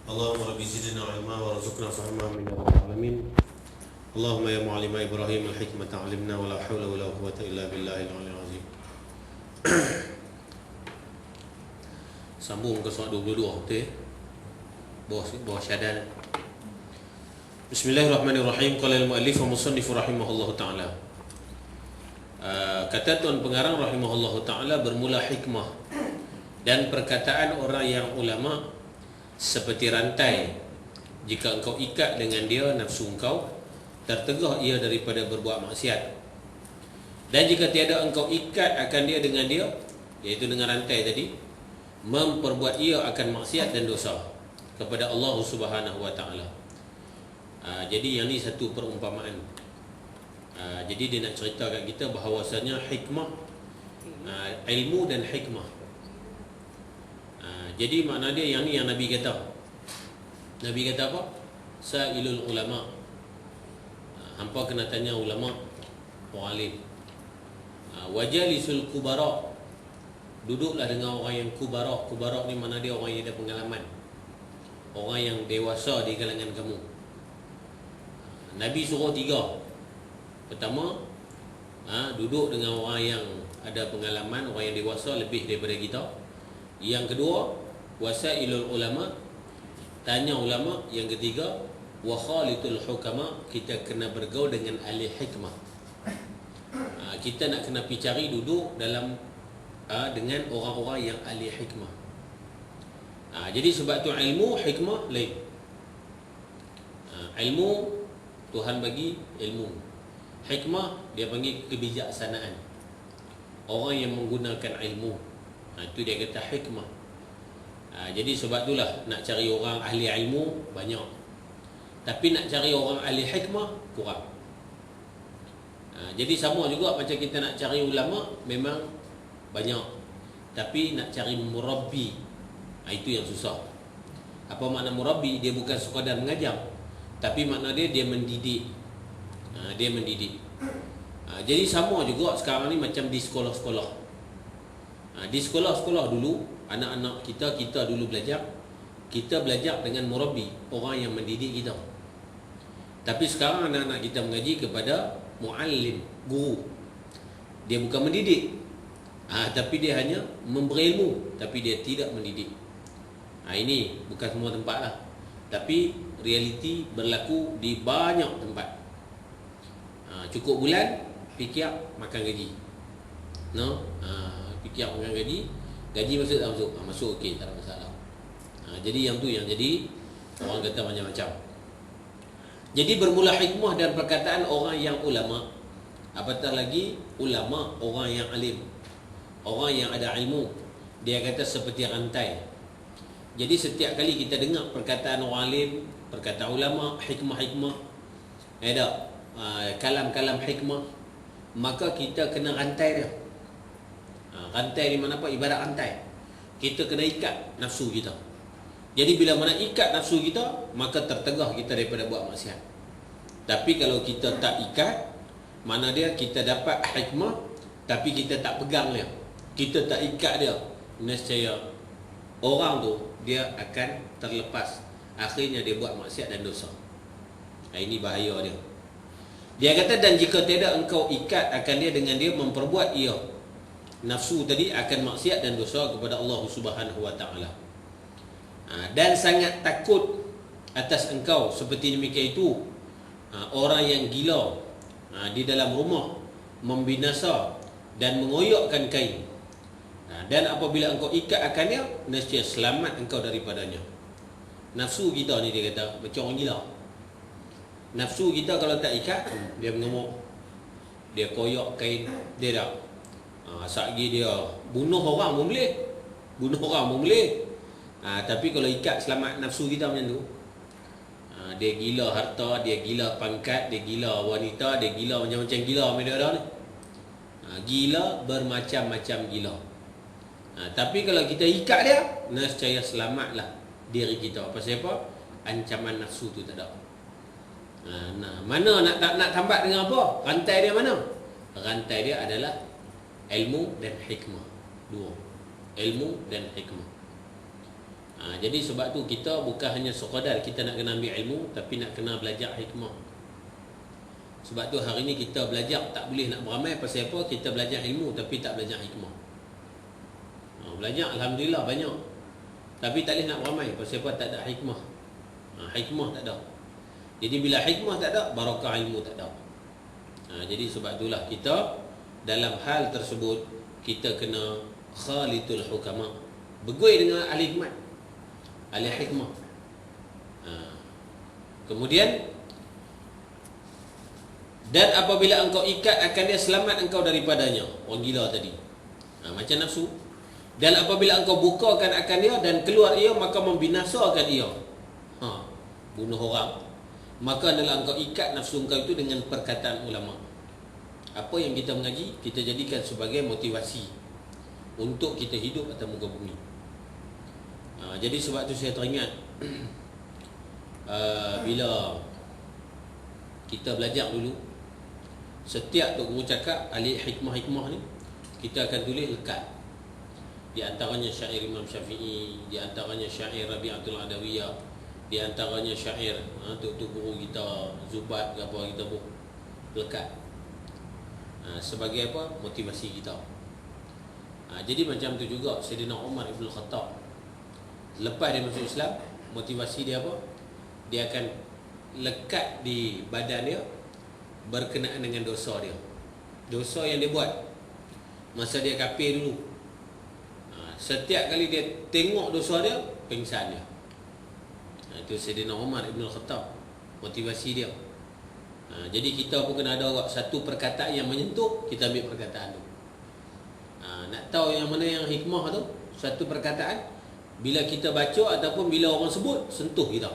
Allahumma rabbi zidna ilma warzuqna fahma min alamin. Allahumma ya mu'allima Ibrahim al-hikmata 'allimna wa la hawla wa la quwwata illa billahil 'aliyyil 'azim. Sambung ke surat 22 betul ya? Bawah syahadat. Bismillahirrahmanirrahim. Qala al-muallif wa musannif rahimahullahu ta'ala. Kata tuan pengarang rahimahullahu ta'ala, bermula hikmah dan perkataan orang yang ulama seperti rantai. Jika engkau ikat dengan dia, nafsu engkau tertegah ia daripada berbuat maksiat. Dan jika tiada engkau ikat akan dia dengan dia, iaitu dengan rantai tadi, memperbuat ia akan maksiat dan dosa kepada Allah Subhanahu wa ta'ala. Jadi yang ni satu perumpamaan. Jadi dia nak cerita kat kita bahawasanya hikmah, ilmu dan hikmah. Jadi makna dia yang ni yang Nabi kata. Nabi kata apa? Sa'ilul ulama. Hampa kena tanya ulama, orang alim. Wajalisul kubara. Duduklah dengan orang yang kubara. Kubara ni mana dia orang yang ada pengalaman, orang yang dewasa di kalangan kamu. Nabi suruh 3. Pertama, duduk dengan orang yang ada pengalaman, orang yang dewasa lebih daripada kita. Yang kedua, wasailul ulama, tanya ulama. Yang ketiga, wa khalitul hukama, kita kena bergaul dengan ahli hikmah. Kita nak kena pergi cari duduk dalam dengan orang-orang yang ahli hikmah. Jadi sebab tu ilmu, hikmah lain. Ilmu Tuhan bagi ilmu. Hikmah dia panggil kebijaksanaan. Orang yang menggunakan ilmu, itu dia kata hikmah. Jadi sebab itulah nak cari orang ahli ilmu banyak, tapi nak cari orang ahli hikmah kurang. Jadi sama juga macam kita nak cari ulama memang banyak, tapi nak cari murabbi, itu yang susah. Apa makna murabbi? Dia bukan sekadar mengajar, tapi makna dia mendidik. Dia mendidik. Jadi sama juga sekarang ni macam di sekolah-sekolah. Di sekolah-sekolah dulu, anak-anak kita dulu belajar, kita belajar dengan murabbi, orang yang mendidik kita. Tapi sekarang anak-anak kita mengaji kepada muallim, guru. Dia bukan mendidik, tapi dia hanya memberi ilmu, tapi dia tidak mendidik. Ini bukan semua tempat lah, tapi realiti berlaku di banyak tempat. Cukup bulan, fikir, makan gaji. Fikir, makan gaji. Gaji masuk tak masuk? Masuk, okey, tak ada masalah. Jadi yang tu yang jadi orang kata macam-macam. Jadi bermula hikmah dan perkataan orang yang ulama. Apatah lagi ulama, orang yang alim, orang yang ada ilmu. Dia kata seperti rantai. Jadi setiap kali kita dengar perkataan orang alim, perkataan ulama, hikmah-hikmah, kalam-kalam hikmah, maka kita kena rantai dia. Rantai di mana apa? Ibarat rantai. Kita kena ikat nafsu kita. Jadi bila mana ikat nafsu kita, maka tertegah kita daripada buat maksiat. Tapi kalau kita tak ikat, mana dia kita dapat hikmah, tapi kita tak pegang dia, kita tak ikat dia, nescaya orang tu dia akan terlepas. Akhirnya dia buat maksiat dan dosa. Ini bahaya dia. Dia kata, dan jika tidak engkau ikat akan dia dengan dia, memperbuat ia, nafsu tadi, akan maksiat dan dosa kepada Allah Subhanahu wa ta'ala. Dan sangat takut atas engkau seperti demikian itu orang yang gila di dalam rumah, membinasa dan mengoyakkan kain. Dan apabila engkau ikat akan dia, nescaya selamat engkau daripadanya. Nafsu kita ni, dia kata macam orang gila. Nafsu kita kalau tak ikat, dia mengemuk, dia koyak kain, dia dah satgi dia bunuh orang pun boleh, tapi kalau ikat selamat nafsu kita macam tu. Dia gila harta, dia gila pangkat, dia gila wanita, dia gila macam-macam gila mereka ada ni. Gila bermacam-macam gila. Tapi kalau kita ikat dia, nescaya selamatlah diri kita. Pasal apa? Ancaman nafsu tu tak ada. Mana nak tambat dengan apa? Rantai dia mana? Rantai dia adalah ilmu dan hikmah. Dua. Ilmu dan hikmah. Jadi sebab tu kita bukan hanya sekadar kita nak kena ambil ilmu, tapi nak kena belajar hikmah. Sebab tu hari ni kita belajar tak boleh nak beramai. Pasal apa? Kita belajar ilmu tapi tak belajar hikmah. Belajar Alhamdulillah banyak, tapi tak boleh nak beramai. Pasal apa? Tak ada hikmah. Hikmah tak ada. Jadi bila hikmah tak ada, barakah ilmu tak ada. Jadi sebab itulah kita dalam hal tersebut kita kena khalitul hukama, bergui dengan ahli hikmat, ahli hikmah. Kemudian, dan apabila engkau ikat akan dia, selamat engkau daripadanya. Orang gila tadi, macam nafsu. Dan apabila engkau bukakan akan dia dan keluar ia, maka membinasakan ia. Bunuh orang. Maka adalah engkau ikat nafsu engkau itu dengan perkataan ulama. Apa yang kita mengaji, kita jadikan sebagai motivasi untuk kita hidup atas muka bumi. Jadi sebab tu saya teringat bila kita belajar dulu, setiap tok guru cakap ahli hikmah-hikmah ni, kita akan tulis lekat. Di antaranya syair Imam Syafi'i, di antaranya syair Rabi'atul Adawiyah, di antaranya syair tok guru kita Zubat ke apa, kita pun lekat. Sebagai apa? Motivasi kita. Jadi macam tu juga Sayyidina Umar Ibn Khattab, lepas dia masuk Islam, motivasi dia apa? Dia akan lekat di badan dia berkenaan dengan dosa dia, dosa yang dia buat masa dia kafir dulu. Setiap kali dia tengok dosa dia, pingsan dia. Itu Sayyidina Umar Ibn Khattab, motivasi dia. Jadi kita pun kena ada satu perkataan yang menyentuh, kita ambil perkataan tu. Nak tahu yang mana yang hikmah tu, satu perkataan bila kita baca ataupun bila orang sebut, sentuh kita.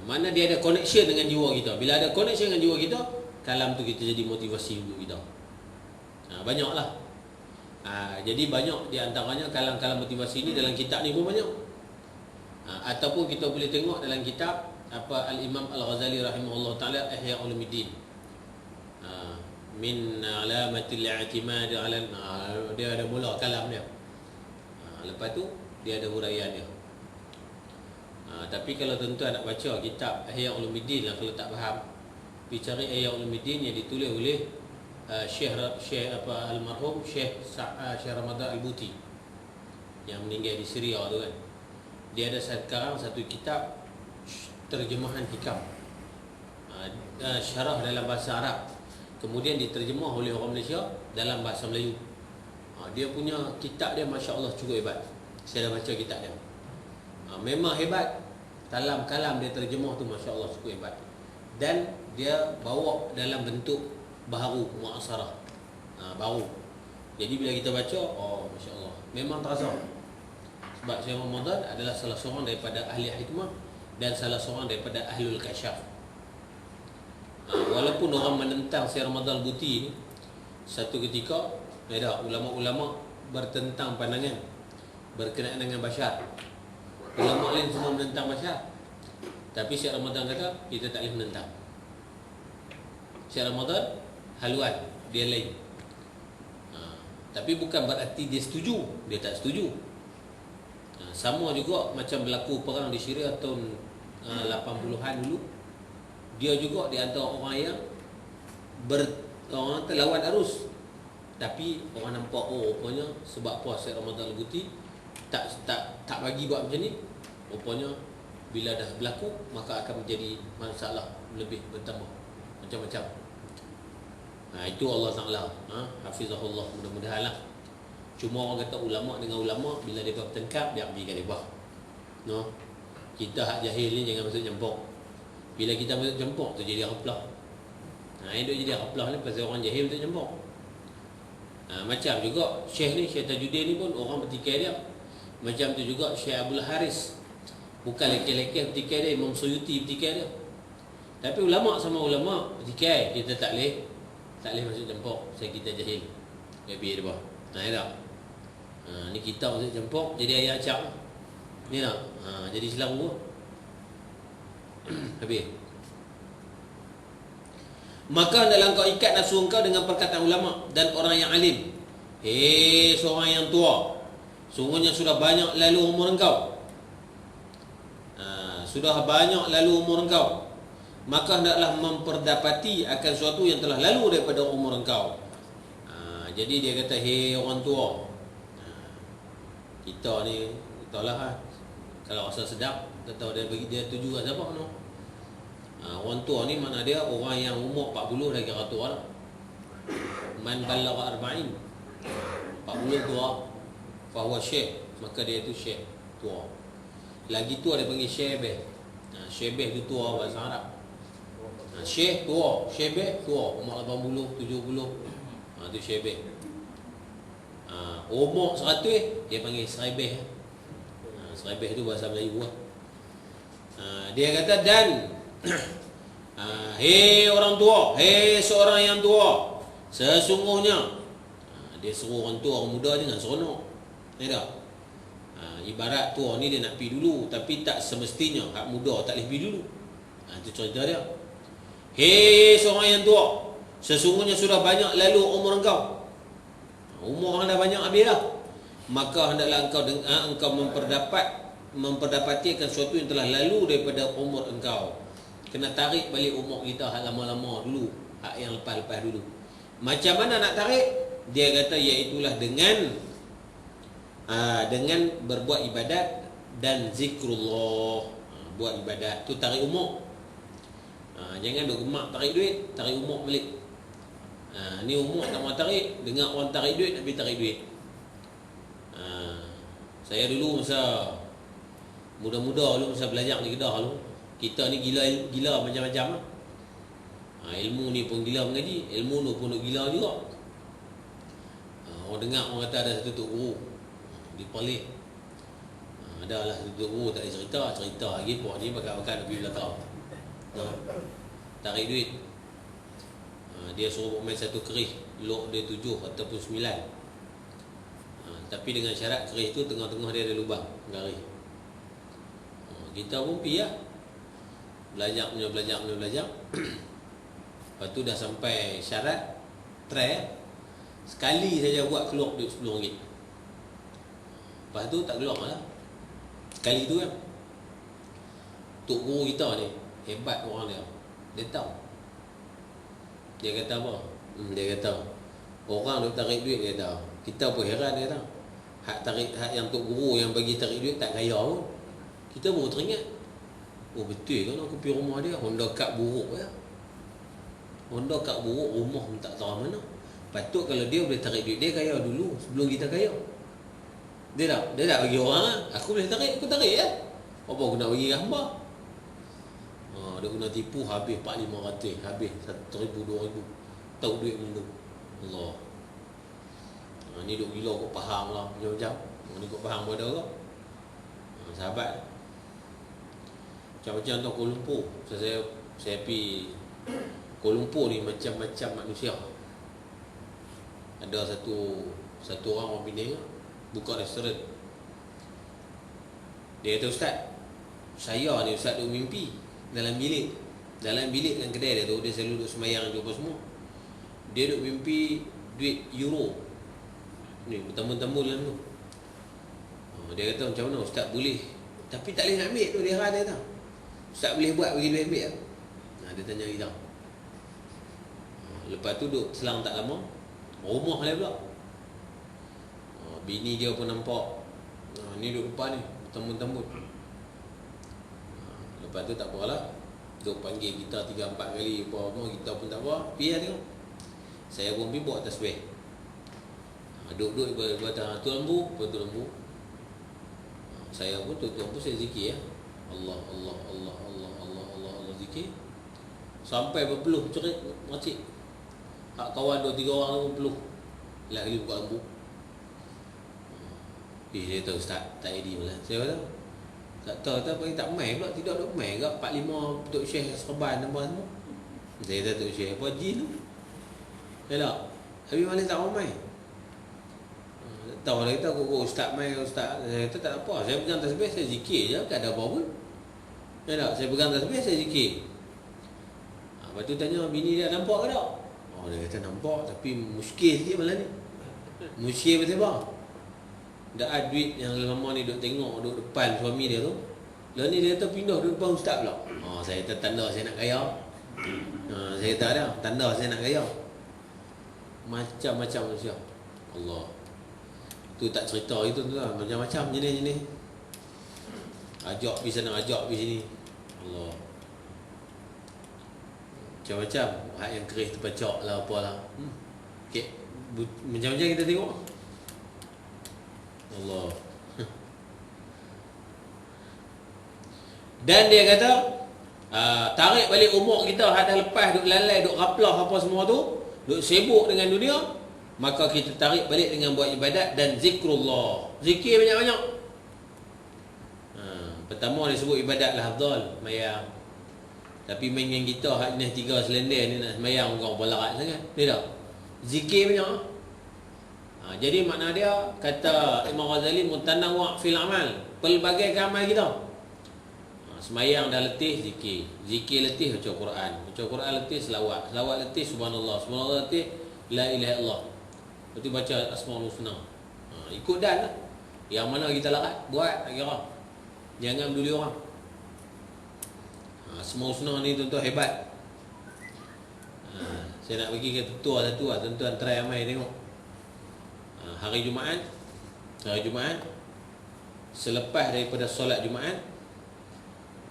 Mana dia ada connection dengan jiwa kita. Bila ada connection dengan jiwa kita, kalam tu kita jadi motivasi untuk kita. Banyaklah. Jadi banyak di antaranya kalam-kalam motivasi ni dalam kitab ni pun banyak. Ataupun kita boleh tengok dalam kitab Al-Imam Al-Ghazali rahimahullah ta'ala, Ihya Ulumuddin, min alamatil i'timad ala, dia ada mula kalam dia. Lepas tu dia ada huraian dia. Tapi kalau tuan-tuan nak baca kitab Ihya Ulumuddin lah, kalau tak faham, pergi cari Ihya Ulumuddin yang ditulis oleh Syekh almarhum Syekh Ramadan Al-Buti yang meninggal di Syria tu kan. Dia ada sekarang satu kitab terjemahan hikam, syarah dalam bahasa Arab, kemudian diterjemah oleh orang Malaysia dalam bahasa Melayu. Dia punya kitab dia Masya Allah cukup hebat. Saya dah baca kitab dia, memang hebat. Dalam kalam dia terjemah tu Masya Allah cukup hebat. Dan dia bawa dalam bentuk baharu, muasarah, baru. Jadi bila kita baca, Masya Allah, memang terasa. Sebab Syekh Ramadan adalah salah seorang daripada ahli hikmah dan salah seorang daripada ahlul kasyaf. Walaupun orang menentang Syekh Ramadan Al-Buti ni, satu ketika ada ulama-ulama bertentang pandangan berkenaan dengan Bashar. Ulama lain semua menentang Bashar, tapi Syekh Ramadan kata kita tak boleh menentang. Syekh Ramadan haluan, dia lain. Tapi bukan berarti dia setuju, dia tak setuju. Sama juga macam berlaku perang di Syria tahun 80-an dulu. Dia juga di antara orang yang orang lawan arus. Tapi orang nampak rupanya sebab apa Syekh Ramadan Al-Buti tak bagi buat macam ni. Rupanya bila dah berlaku, maka akan menjadi masalah lebih bertambah macam-macam. Itu Allah Ta'ala, hafizahullah, mudah-mudahan lah. Cuma orang kata ulama dengan ulama, bila mereka bertengkar, dia pergi kat mereka. Kita hak jahil ni jangan masuk campur. Bila kita masuk campur tu jadi raplah. Itu jadi raplah ni pasal orang jahil masuk campur. Macam juga Syekh ni, Syekh Tajuddin ni pun orang bertikai dia. Macam tu juga Syekh Abdul Haris, bukan lelaki-lelaki bertikai dia, Imam Suyuti bertikai dia. Tapi ulama sama ulama bertikai, kita tak boleh masuk campur pasal kita jahil. Lebih dia bah. Ni kita masuk campur jadi ayat acak. Ni tak? Jadi Islam pun habis. Maka hendaklah kau ikat nafsu engkau dengan perkataan ulama dan orang yang alim. Seorang yang tua, sungguhnya sudah banyak lalu umur engkau sudah banyak lalu umur engkau, maka hendaklah memperdapati akan sesuatu yang telah lalu daripada umur engkau. Jadi dia kata, hei orang tua, kita ni tahulah kalau rasa sedap, tak tahu dia bagi dia tuju kat siapa no. Orang tua ni mana dia orang yang umur 40 dah kira tua lah. Man balagha 40 tua, fahuwa syekh, maka dia tu syekh, tua. Lagi tua dia panggil syebeh. Syebeh tu tua bahasa Arab. Syekh tua, syebeh tua, umur 80, 70. Tu syebeh. Umur 100 dia panggil srebeh. Srebeh tu bahasa Melayu lah. Dia kata, dan hei orang tua, hei seorang yang tua, sesungguhnya, dia suruh orang tua, orang muda jangan seronok. Tak? Ibarat tua ni dia nak pergi dulu, tapi tak semestinya hak muda tak boleh pergi dulu. Itu cerita dia. Hei seorang yang tua, sesungguhnya sudah banyak lalu umur engkau. Umur anda banyak habis dah. Maka hendaklah engkau memperdapati akan sesuatu yang telah lalu daripada umur engkau. Kena tarik balik umur kita hak lama-lama dulu, hak yang lepas-lepas dulu. Macam mana nak tarik? Dia kata iaitulah dengan berbuat ibadat dan zikrullah. Buat ibadat tu tarik umur. Jangan duk gemak tarik duit, tarik umur balik. Ni umur tak mau tarik, dengar orang tarik duit, nak pergi tarik duit. Saya dulu masa muda-muda dulu, masa belajar di Kedah dulu, kita ni gila macam-macam lah. Ilmu ni pun gila mengaji, ilmu tu pun gila juga. Orang dengar orang kata ada satu tok guru di Perlis. Adalah satu tok guru tak ada cerita lagi puak ni bakat-bakat nak pergi belakang. Tarik duit. Dia suruh main satu kerih, lok dia 7 ataupun 9. Tapi dengan syarat kerih tu tengah-tengah dia ada lubang garis. Kita pun pergi lah, belajar. Lepas tu dah sampai syarat try. Sekali saja buat keluar duit RM10. Lepas tu tak keluar lah. Sekali tu kan. Tok guru kita ni hebat orang dia. Dia tahu. Dia kata apa? Dia kata orang duk tarik duit, dia tahu. Kita pun heran, dia tahu. Hak yang tok guru yang bagi tarik duit tak kaya pun. Kita baru teringat, oh betul kan aku pergi rumah dia, Honda Cup buruk ya. Honda Cup buruk, rumah pun tak tahu mana. Patut kalau dia boleh tarik duit, dia kaya dulu sebelum kita kaya. Dia tak bagi orang lah. Aku boleh tarik, aku tarik ya. Apa aku nak bagi hamba? Dia kena tipu habis 4-500, habis 1,000-2,000. Tahu duit benda. Allah. Ni duk gila kau faham lah macam-macam. Ni kau faham pada kau. Sahabat. Macam-macam tu Kuala Lumpur. Saya pergi Kuala Lumpur ni macam-macam manusia. Ada satu orang Penang buka restoran. Dia kata, ustaz, saya ni ustaz duk mimpi dalam bilik dengan kedai dia tu, dia selalu duduk semayang tu apa semua. Dia duduk mimpi duit euro ni bertambah-tambah dalam tu. Dia kata, macam mana ustaz boleh, tapi tak boleh nak ambil tu, dia kata ustaz boleh buat bagi duit ambil lah. Dia tanya kita. Lepas tu duduk selang tak lama, rumah dia pula. Bini dia pun nampak, ni duduk depan ni bertambut-tambut. Lepas tu tak apalah, duk panggil kita 3-4 kali apa-apa, kita pun tak apa, pergi lah tengok. Saya pun pergi bawa tasbih. Duduk-duduk buat tu lembu, saya pun tu lembu saya zikir ya. Allah Allah Allah Allah Allah Allah Allah zikir. Sampai berpeluh cerit makcik. Hak kawan 2-3 orang pun peluh. Lagi buka lembu. Dia tahu ustaz, tak edit pula. Saya kata, tak tahu tak main pula, tidak duk main ke 4-5 Tok Syekh Serban apa semua. Saya kata Tok Syekh apa jin tu. Yalah. Habis malam tak mau main. Tahu lah kita aku ustaz main ustaz. Saya kata tak apa, saya pegang tasbih saya zikir je, tak ada apa pun. Yalah, saya pegang tasbih saya zikir. Lepas tu tanya bini dia nampak ke tak? Dia kata nampak, tapi muskil sikit malam ni. Muskil betul bang. Dah ada duit yang lama ni duk tengok duk depan suami dia tu Lalu ni dia kata pindah duduk depan ustaz pula. Saya kata tanda saya nak kaya. Saya kata ada tanda saya nak kaya. Macam-macam manusia. Allah. Tu tak cerita itu tu lah. Macam-macam jenis-jenis. Ajak pergi sana, ajak pergi sini. Allah. Macam-macam. Hak yang keris terpecak lah apalah. Okay. Macam-macam kita tengok. Allah. Dan dia kata tarik balik umur kita, hak dah lepas duk lalai, duk raplah apa semua tu, duk sibuk dengan dunia, maka kita tarik balik dengan buat ibadat dan zikrullah. Zikir banyak-banyak. Pertama dia sebut ibadat lah afdal, mayang. Tapi main dengan kita hak jenis 3 selender ni nak mayang kau balarat sangat. Dia tak? Zikir banyak. Jadi makna dia kata Imam Ghazali mutanawwa' fil amal, pelbagai amal kita. Semayang dah letih, zikir. Zikir letih, baca Quran. Baca Quran letih, selawat. Selawat letih, subhanallah. Subhanallah letih, la ilaha illallah. Lepas tu baca Asmaul Husna. Ikut dan lah. Yang mana kita larat, buat, tak kira. Jangan peduli orang. Asmaul Husna ni tuan-tuan hebat. Saya nak bagi ke tutua satu lah. Tuan-tuan try amai tengok. Hari Jumaat, selepas daripada solat Jumaat,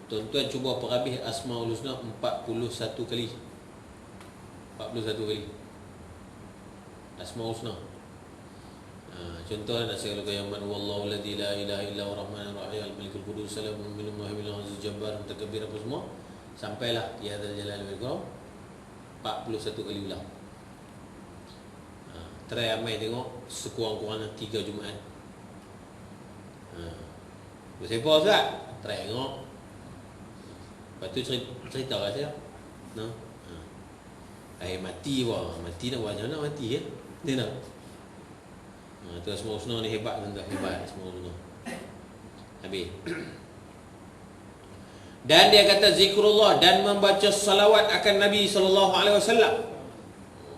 tuan-tuan cuba perhabis Asmaul Husna 41 kali. 41 kali Asmaul Husna. Contoh nak saya kalau yang man wallahu alladzi la ilaha illa huwa rahmanur rahim al-malikul qudus salamun minal muhaiminul aziz jabbar mutakabbir apa semua, sampailah ya dzal jalali wal ikram 41 kali ulang. Try amai tengok sekurang-kurangnya 3 Jumaat. Bersiapa Ustaz? Try tengok. Lepas tu cerita kat saya. Mati wah. Mati nak buat macam mana mati ya? Dia nak. Tu Asmaul Husna ni hebat tuan-tuan. Hebat Asmaul Husna. Habis. Dan dia kata zikrullah dan membaca salawat akan Nabi SAW.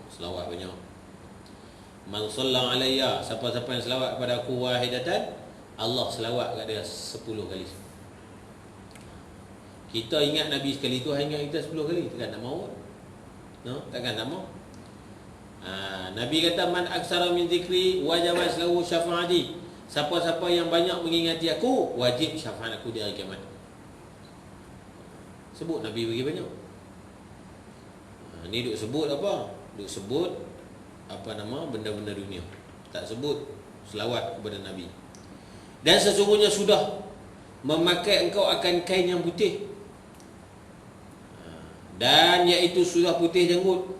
Salawat banyak. Man sallallahu alayya, siapa-siapa yang selawat kepada aku wahidatan, Allah selawat kat dia 10 kali. Kita ingat Nabi sekali tu, ingat kita 10 kali. Takkan tak mahu? Takkan tak mahu? Nabi kata man aksara min zikri wajabat lahu syafaati. Siapa-siapa yang banyak mengingati aku, wajib syafaat aku di hari kiamat. Sebut Nabi bagi banyak. Ni duk sebut apa? Duk sebut apa nama benda-benda dunia. Tak sebut selawat kepada Nabi. Dan sesungguhnya sudah memakai engkau akan kain yang putih. Dan iaitu sudah putih janggut.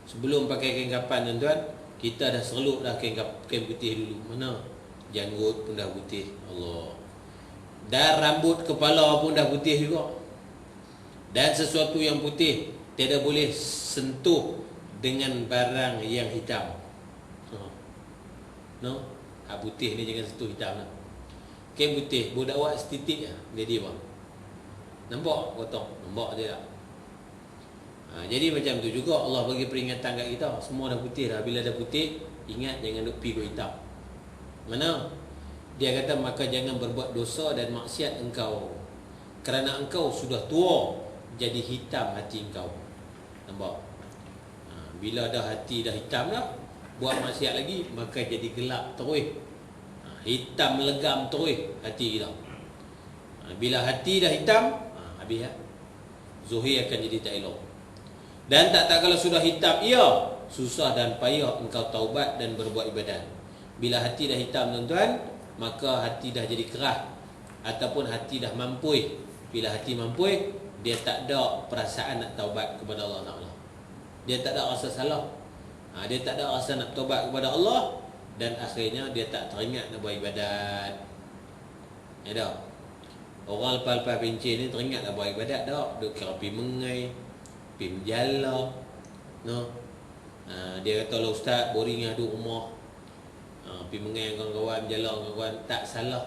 Sebelum pakai kain kapan tuan-tuan, kita dah selup dah kain putih dulu. Mana? Janggut pun dah putih. Allah. Dan rambut kepala pun dah putih juga. Dan sesuatu yang putih tidak boleh sentuh dengan barang yang hitam. Hak putih ni jangan sentuh hitam lah. Kain putih, budak awak setitik lah. Dia bang. Nampak potong? Nampak dia tak? Jadi macam tu juga Allah bagi peringatan kat kita. Semua dah putih dah. Bila dah putih, ingat jangan duk pergi hitam. Mana? Dia kata maka jangan berbuat dosa dan maksiat engkau, kerana engkau sudah tua, jadi hitam hati engkau. Nampak? Bila dah hati dah hitam dah, buat maksiat lagi, maka jadi gelap terus. Hitam legam terus hati kita. Bila hati dah hitam, habis ya. Zuhir akan jadi tak elok. Dan tak kalau sudah hitam, susah dan payah engkau taubat dan berbuat ibadat. Bila hati dah hitam tuan-tuan, maka hati dah jadi keras, ataupun hati dah mampu. Bila hati mampu, dia tak ada perasaan nak taubat kepada Allah Ta'ala. Dia tak ada rasa salah. Dia tak ada rasa nak taubat kepada Allah. Dan akhirnya dia tak teringat nak buat ibadat. Ya tak? Orang lepas-lepas pencin ni teringat nak buat ibadat tak? Dia kira pergi mengai, pergi menjala. Dia kata lah ustaz, boring lah duduk rumah. Pergi mengai dengan kawan-kawan, menjala dengan kawan. Tak salah.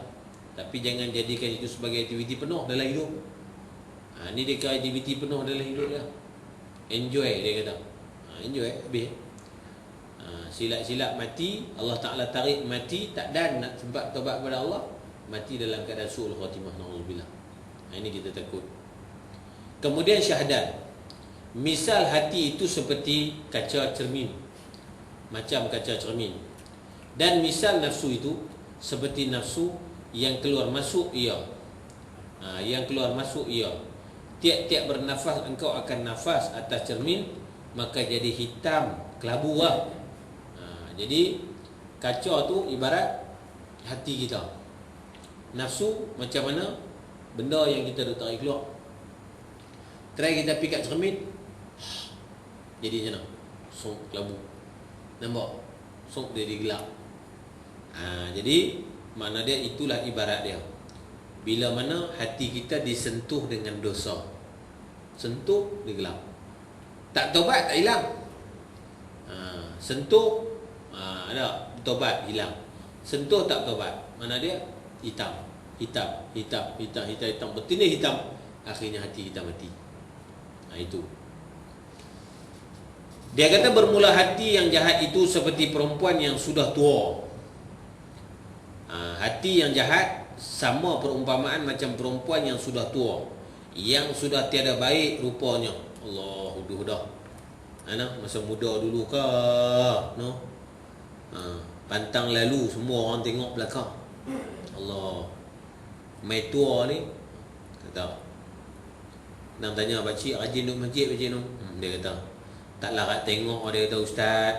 Tapi jangan jadikan itu sebagai aktiviti penuh dalam hidup. Ni dia kira aktiviti penuh dalam hidup dia. Enjoy dia kata. Enjoy habis. Silap-silap mati, Allah Ta'ala tarik mati, tak dan nak sempat taubat kepada Allah, mati dalam keadaan su'ul khatimah, na'udzubillah. Ini kita takut. Kemudian syahadat. Misal hati itu seperti kaca cermin, macam kaca cermin. Dan misal nafsu itu seperti nafsu yang keluar masuk ia. Yang keluar masuk ia. Tiap-tiap bernafas engkau akan nafas atas cermin, maka jadi hitam, kelabu lah. Jadi kaca tu ibarat hati kita. Nafsu macam mana? Benda yang kita dah tarik keluar. Try kita pergi kat cermin, jadi macam mana? Sok kelabu. Nampak? Sok dia digelap. Jadi makna dia itulah ibarat dia. Bila mana hati kita disentuh dengan dosa, sentuh dia gelap. Tak tobat tak hilang. Sentuh ada tobat hilang. Sentuh tak tobat, mana dia? Hitam. Bertindih hitam. Akhirnya hati kita mati. Itu. Dia kata bermula hati yang jahat itu seperti perempuan yang sudah tua. Hati yang jahat sama perumpamaan macam perempuan yang sudah tua, yang sudah tiada baik rupanya. Allah, huduh dah. Masa muda dulu ke, no? Pantang lalu semua orang tengok belakang. Allah. Mai tua ni kata, nak tanya pakcik rajin duduk masjid pakcik tu. Dia kata, tak larat tengok. Dia kata, ustaz,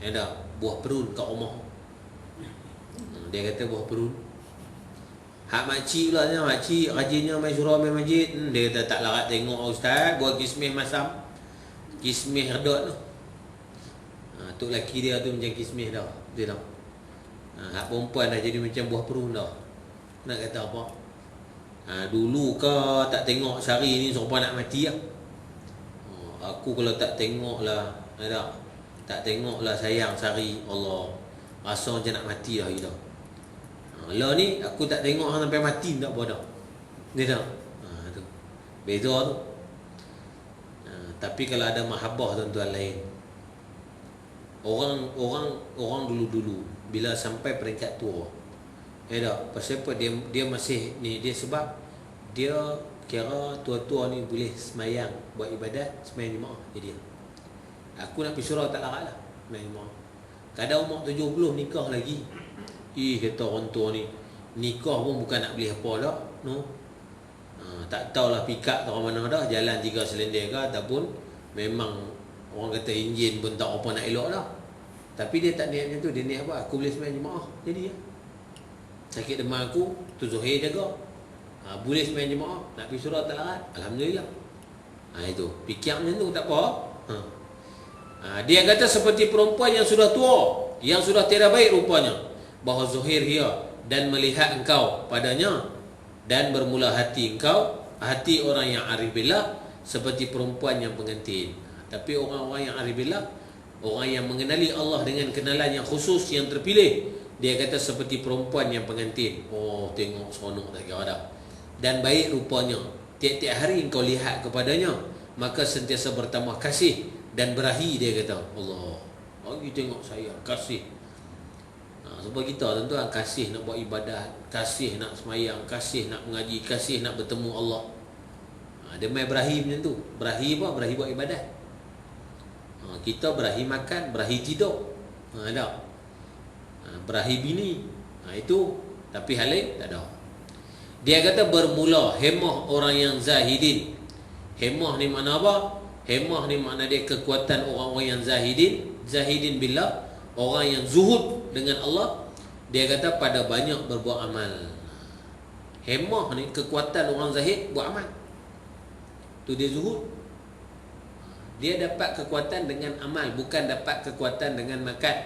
ada buah perun kat rumah. Dia kata buah perun. Hak makcik pula tanya, makcik rajinnya mai surau mai masjid. Dia kata tak larat tengok ustaz, buah kismis masam. Kismis redot tu. Tok lelaki dia tu macam kismis dah. Dia tahu. Hak perempuan dah jadi macam buah perun dah. Nak kata apa? Dulu ke tak tengok sehari ni serupa nak mati lah. Aku kalau tak tengok lah, tak tengok lah sayang sehari, Allah, rasa macam nak mati lah kita. Lah ni aku tak tengok sampai mati tak apa dah. Dia tahu. Tu. Beza tu. Tapi kalau ada mahabbah tuan-tuan lain. Orang dulu-dulu bila sampai peringkat tua. Pasal apa dia masih ni, dia sebab dia kira tua-tua ni boleh semayang, buat ibadat, semayang jemaah jadi dia. Aku nak pergi surau tak larat lah semayang jemaah. Kadang umur 70 nikah lagi. Kata orang tua ni, nikah pun bukan nak beli apa dah, no. Tak tahulah pick-up tak mana dah, jalan 3 silinder ke ataupun memang orang kata enjin pun tak apa nak elok dah. Tapi dia tak niat macam tu, dia niat apa? Aku boleh semayang jemaah jadi ya. Sakit demam aku, tu Zuhair jaga. Boleh semayang jemaah, nak pergi surau tak larat, alhamdulillah. Itu fikir macam tu tak apa. Dia kata seperti perempuan yang sudah tua, yang sudah tiada baik rupanya, bahawa Zuhair dia dan melihat engkau padanya, dan bermula hati engkau, hati orang yang arif billah seperti perempuan yang pengantin. Tapi orang-orang yang arif billah, orang yang mengenali Allah dengan kenalan yang khusus, yang terpilih, dia kata seperti perempuan yang pengantin. Tengok seronok tak kira dah. Dan baik rupanya, tiap-tiap hari engkau lihat kepadanya, maka sentiasa bertambah kasih dan berahi. Dia kata, Allah, bagi tengok saya kasih. Sebab kita tuan-tuan kasih nak buat ibadat, kasih nak semayang, kasih nak mengaji, kasih nak bertemu Allah. Dia main berahi macam tu. Berahi apa? Berahi buat ibadat. Kita berahi makan, berahi tidur. Berahi bini. Itu. Tapi hal lain tak ada. Dia kata bermula hemah orang yang zahidin. Hemah ni makna apa? Hemah ni makna dia kekuatan orang-orang yang zahidin. Zahidin billah, orang yang zuhud dengan Allah. Dia kata pada banyak berbuat amal. Hemah ni kekuatan orang zahid buat amal. Tu dia zuhud. Dia dapat kekuatan dengan amal, bukan dapat kekuatan dengan makan.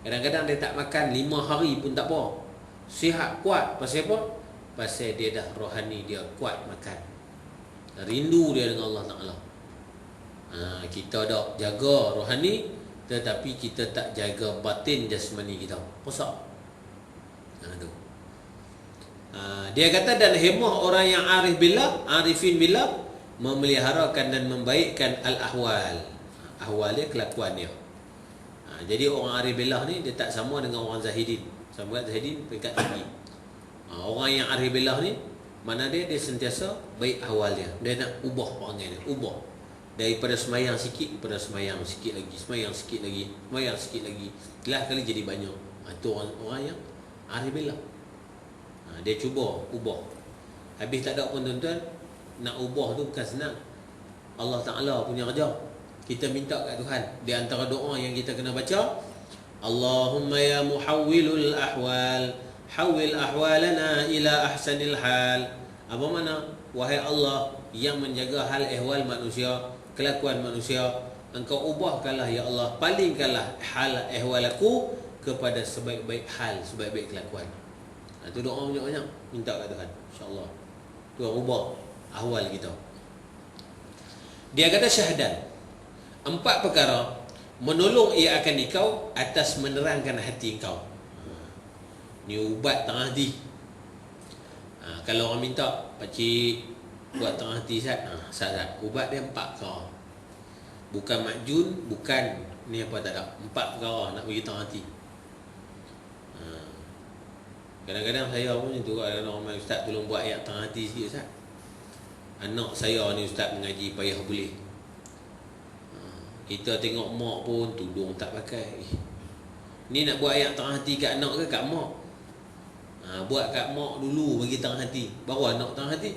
Kadang-kadang dia tak makan 5 hari pun tak apa, sihat, kuat. Pasal apa? Pasal dia dah rohani, dia kuat makan, rindu dia dengan Allah Ta'ala. Kita dah jaga rohani, tetapi kita tak jaga batin jasmani kita, rosak. Dia kata dan hemah orang yang arif billah, arifin billah, memeliharakan dan membaikkan al-ahwal. Ahwal dia kelakuan dia. Jadi orang arif billah ni dia tak sama dengan orang zahidin. Sama kat zahidin peringkat tinggi. Orang yang arif billah ni Mana dia sentiasa baik awal dia. Dia nak ubah perangai dia, ubah. Daripada semayang sikit kepada semayang sikit lagi, semayang sikit lagi, semayang sikit lagi. Last kali jadi banyak. Itu orang yang arif billah. Dia cuba ubah. Habis tak ada pun tuan-tuan, nak ubah tu bukan senang. Allah Ta'ala punya kerja. Kita minta kat Tuhan. Di antara doa yang kita kena baca, Allahumma ya muhawwilul ahwal, hawwil ahwalana ila ahsanil hal. Apa mana? Wahai Allah yang menjaga hal ehwal manusia, kelakuan manusia, Engkau ubahkanlah ya Allah, palingkanlah hal ehwal aku kepada sebaik-baik hal, sebaik-baik kelakuan. Itu doa banyak-banyak minta kat Tuhan, insya-Allah. Tuhan ubah ahwal kita. Dia kata syahadat. 4 perkara menolong ia akan engkau atas menerangkan hati engkau. Ni ubat tengah hati. Kalau orang minta, pakcik buat tengah hati Ustaz. Ustaz, ubat dia 4 perkara. Bukan makjun, bukan ni apa tak ada. 4 perkara nak bagi tengah hati. Kadang-kadang saya pun itu, kadang-kadang orang Ustaz tolong buat ayat tengah hati sikit Ustaz. Anak saya ni Ustaz mengaji payah boleh. Kita tengok mak pun tudung tak pakai. Ni nak buat ayat tengah hati kat anak ke kat mak? Buat kat mak dulu bagi tengah hati, baru anak tengah hati.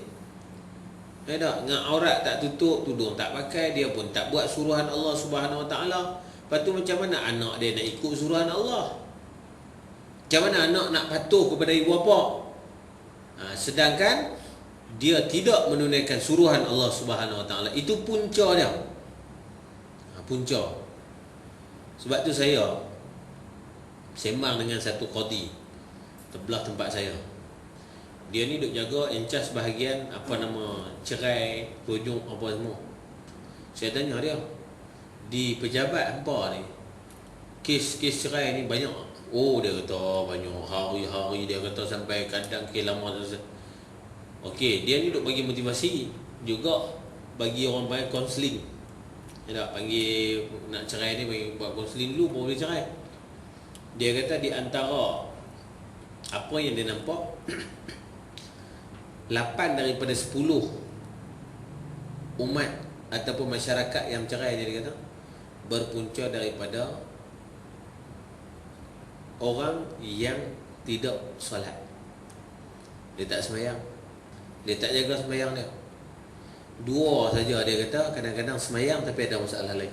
Tak? Dengan aurat tak tutup, tudung tak pakai, dia pun tak buat suruhan Allah Subhanahu Wa Taala. Lepas tu macam mana anak dia nak ikut suruhan Allah? Macam mana anak nak patuh kepada ibu bapa? Sedangkan dia tidak menunaikan suruhan Allah Subhanahu Wa Taala. Itu punca dia. Punca. Sebab tu saya sembang dengan satu qadi terbelah tempat saya. Dia ni duk jaga encas bahagian apa nama cerai, rujuk apa semua. Saya tanya dia, di pejabat apa ni, kes cerai ni banyak? Oh, dia kata banyak, hari-hari dia kata sampai kadang ke lama. Okey, dia ni duk bagi motivasi juga, bagi orang panggil counselling. Dia tak panggil nak cerai ni, bagi buat counselling dulu baru boleh cerai. Dia kata di antara apa yang dia nampak 8 daripada 10 umat ataupun masyarakat yang cerai, dia kata berpunca daripada orang yang tidak solat. Dia tak sembahyang, dia tak jaga sembahyang dia. 2 saja dia kata kadang-kadang sembahyang tapi ada masalah lain.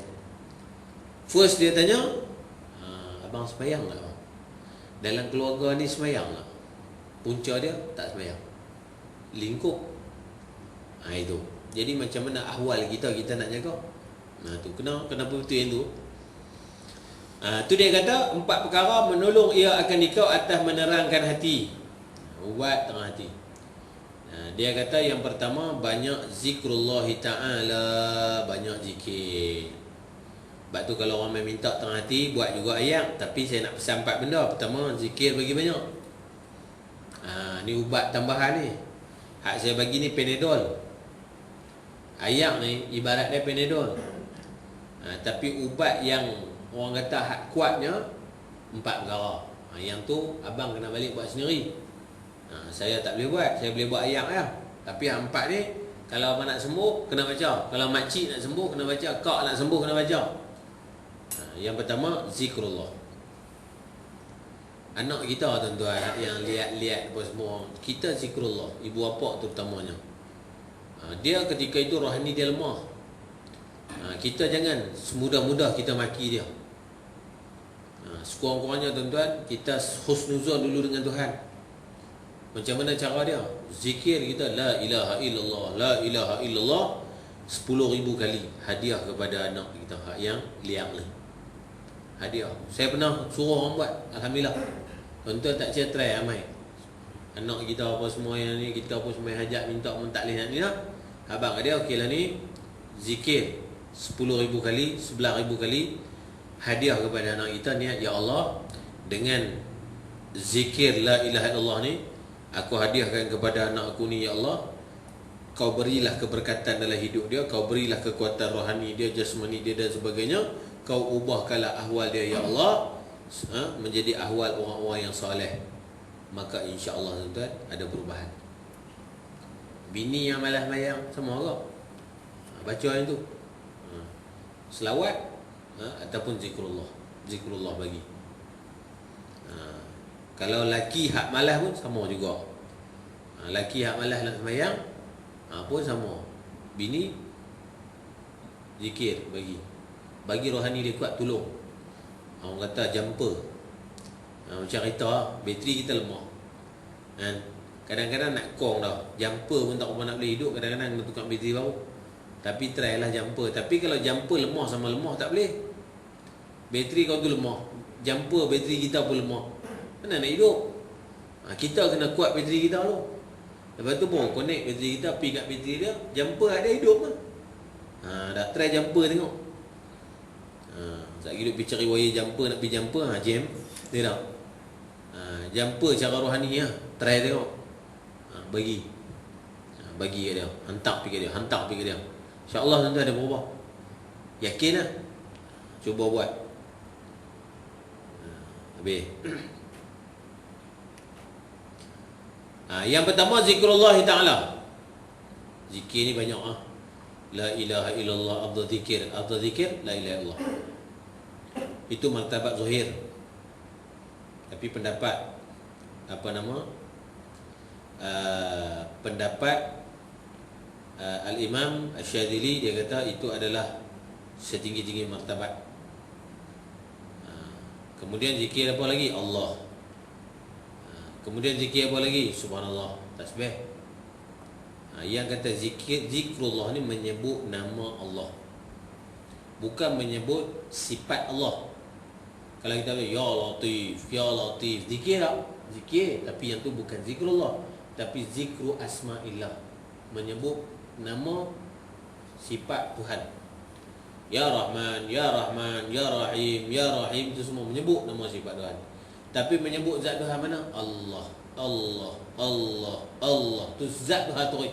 First dia tanya, abang sembahyang tak? Dalam keluarga ni sembahyang tak? Punca dia tak sembahyang, lingkup. Itu. Jadi macam mana ahwal kita nak jaga? Tu kenapa betul yang tu? Tu dia kata 4 perkara menolong ia akan dikau atas menerangkan hati. Ubat tengah hati. Dia kata yang pertama banyak zikrullah ta'ala, banyak zikir. Sebab tu kalau orang main minta tengah hati, buat juga ayat. Tapi saya nak pesan 4 benda. Pertama, zikir bagi banyak. Ni ubat tambahan ni. Hak saya bagi ni Panadol. Ayat ni ibarat dia Panadol. Tapi ubat yang orang kata hak kuatnya 4 perkara. Yang tu abang kena balik buat sendiri. Saya tak boleh buat. Saya boleh buat ayat lah. Tapi yang 4 ni, kalau abang nak sembuh kena baca. Kalau makcik nak sembuh kena baca. Kak nak sembuh kena baca. Yang pertama, zikrullah. Anak kita tuan-tuan yang lihat-lihat apa semua, kita zikrullah. Ibu bapa terutamanya. Dia ketika itu rohani dia lemah. Kita jangan semudah-mudah kita maki dia. Sekurang-kurangnya tuan-tuan, kita husnuzon dulu dengan Tuhan. Macam mana cara dia? Zikir kita la ilaha illallah, la ilaha illallah 10,000 kali. Hadiah kepada anak kita yang liang ni. Hadiah. Saya pernah suruh orang buat, alhamdulillah. Tuan-tuan tak cia try ramai. Anak kita apa semua yang ni, kita apa semua hajat minta pun tak boleh nak ni lah. Abang dia okeylah ni, zikir 10,000 kali, 11,000 kali. Hadiah kepada anak kita, niat ya Allah, dengan zikir la ilaha illallah ni, aku hadiahkan kepada anak aku ni ya Allah, kau berilah keberkatan dalam hidup dia, kau berilah kekuatan rohani dia, jasmani dia dan sebagainya, kau ubahkanlah ahwal dia ya Allah, menjadi ahwal orang-orang yang soleh. Maka insya-Allah tuan-tuan ada perubahan. Bini yang malas mayang sama ke? Baca yang tu. Selawat ataupun zikrullah bagi. Kalau laki hak malas pun sama juga. Laki hak malas nak semayang pun sama. Bini zikir bagi rohani dia kuat, tolong. Orang kata jumper, macam kereta bateri kita lemah kan. Kadang-kadang nak kong dah, jumper pun tak nak boleh hidup. Kadang-kadang nak tukar bateri baru. Tapi try lah jumper. Tapi kalau jumper lemah sama lemah tak boleh. Bateri kau tu lemah, jumper bateri kita pun lemah, mana nak hidup? Kita kena kuat bateri kita tu. Lepas tu pun connect bateri kita, pergi kat bateri dia, jumper ada hidup kan. Dah try jumper tengok. Sekejap duduk pergi cari wire jumper, nak pergi jumper, jam. Dia tak? Jumper cara rohani lah. Try tengok. Bagi kat dia, hantar pergi kat dia. InsyaAllah tentu ada berubah. Yakin lah. Cuba buat. Habis. Yang pertama zikrullah ta'ala. Zikir ni banyak La ilaha illallah, afdal zikir la ilaha illallah. Itu martabat zahir. Tapi pendapat pendapat Al-Imam Asy-Syadzili, dia kata itu adalah setinggi-tinggi martabat. Kemudian zikir apa lagi? Allah. Kemudian zikir apa lagi? Subhanallah, tasbih. Yang kata zikrullah ni menyebut nama Allah, bukan menyebut sifat Allah. Kalau kita ya latif, zikir tak? Zikir, tapi yang tu bukan zikrullah, tapi zikru asma'illah, menyebut nama sifat Tuhan. Ya Rahman, Ya Rahman, Ya Rahim, Ya Rahim, itu semua menyebut nama sifat Tuhan. Tapi menyebut zat Tuhan mana? Allah, Allah, Allah, Allah, tu zat Tuhan tu.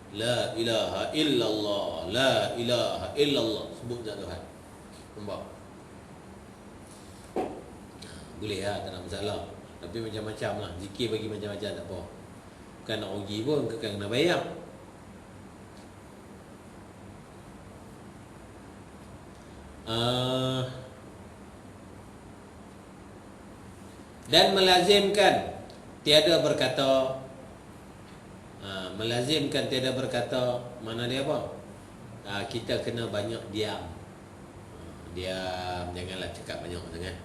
La ilaha illallah, la ilaha illallah, sebut zat Tuhan. Nampak? Boleh lah, tak ada masalah. Tapi macam-macam lah, zikir bagi macam-macam, tak apa. Bukan nak rugi pun, kan kena bayar. Dan melazimkan tiada berkata, mana dia apa? Kita kena banyak diam. Janganlah cakap banyak sangat.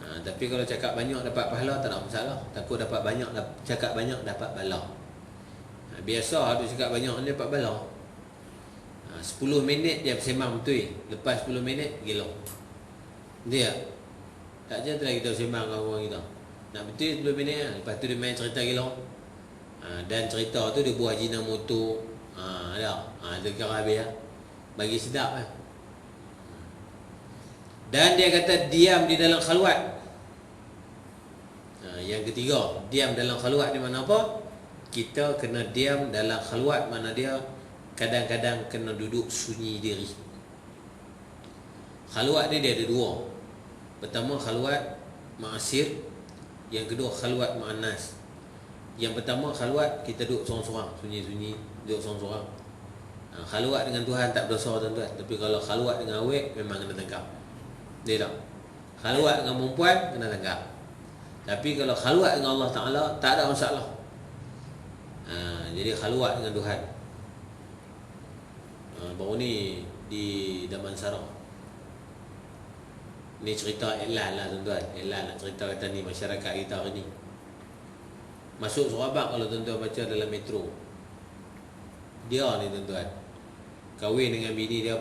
Tapi kalau cakap banyak dapat pahala, tak ada masalah. Takut dapat banyak, cakap banyak dapat bala. Biasa ada cakap banyak dia dapat bala. 10 minit dia bersembang betul. Lepas 10 minit gila. Dia tak je tu kita bersembang dengan orang kita. Nak betul 10 minit lah. Lepas tu dia main cerita gila. Dan cerita tu dia buah jina motor. Dia kira habis lah. Bagi sedap lah. Dan dia kata diam di dalam khalwat. Yang ketiga, diam dalam khalwat di mana apa? Kita kena diam dalam khalwat, mana dia kadang-kadang kena duduk sunyi diri. Khalwat ni dia ada dua. Pertama khalwat ma'asir, yang kedua khalwat ma'anas. Yang pertama khalwat kita duduk sorang-sorang, sunyi-sunyi, duduk sorang-sorang. Khalwat dengan Tuhan tak berdosa tuan-tuan. Tapi kalau khalwat dengan awek memang kena tangkap. Dia tak. Khalwat dengan perempuan kena tangkap. Tapi kalau khalwat dengan Allah Ta'ala tak ada masalah. Jadi khalwat dengan Tuhan. Baru ni di Damansara. Ni cerita Elan lah tuan-tuan. Elan nak cerita kata ni masyarakat kita hari ni. Masuk Sarawak kalau tuan-tuan baca dalam metro. Dia ni tuan-tuan, kahwin dengan bini dia,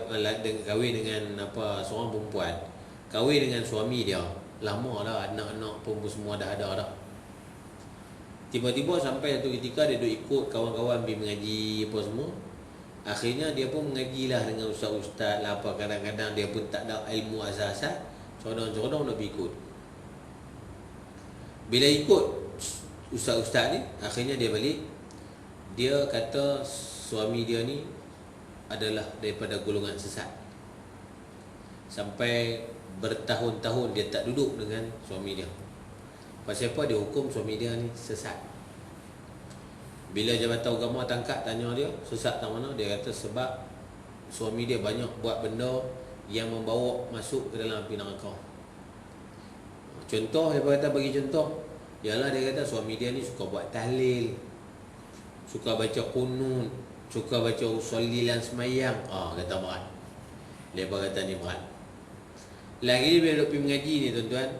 kahwin dengan seorang perempuan, kahwin dengan suami dia. Lama dah, anak-anak pun semua dah ada dah. Tiba-tiba sampai satu ketika dia duk ikut kawan-kawan pergi mengaji apa semua. Akhirnya dia pun mengajilah dengan ustaz-ustaz lah apa. Kadang-kadang dia pun tak ada ilmu asas-asas, codong-codong nak pergi ikut. Bila ikut ustaz-ustaz ni, akhirnya dia balik. Dia kata suami dia ni adalah daripada golongan sesat. Sampai bertahun-tahun dia tak duduk dengan suami dia. Pasal apa? Dia hukum suami dia ni sesat. Bila jabatan agama tangkap tanya dia, sesat tak mana? Dia kata sebab suami dia banyak buat benda yang membawa masuk ke dalam api neraka. Contoh, dia kata bagi contoh, ialah dia kata suami dia ni suka buat tahlil, suka baca kunut, suka baca usulilan semayang. Kata berat. Dia kata ni berat. Lagi bila duk pergi mengaji ni tuan-tuan,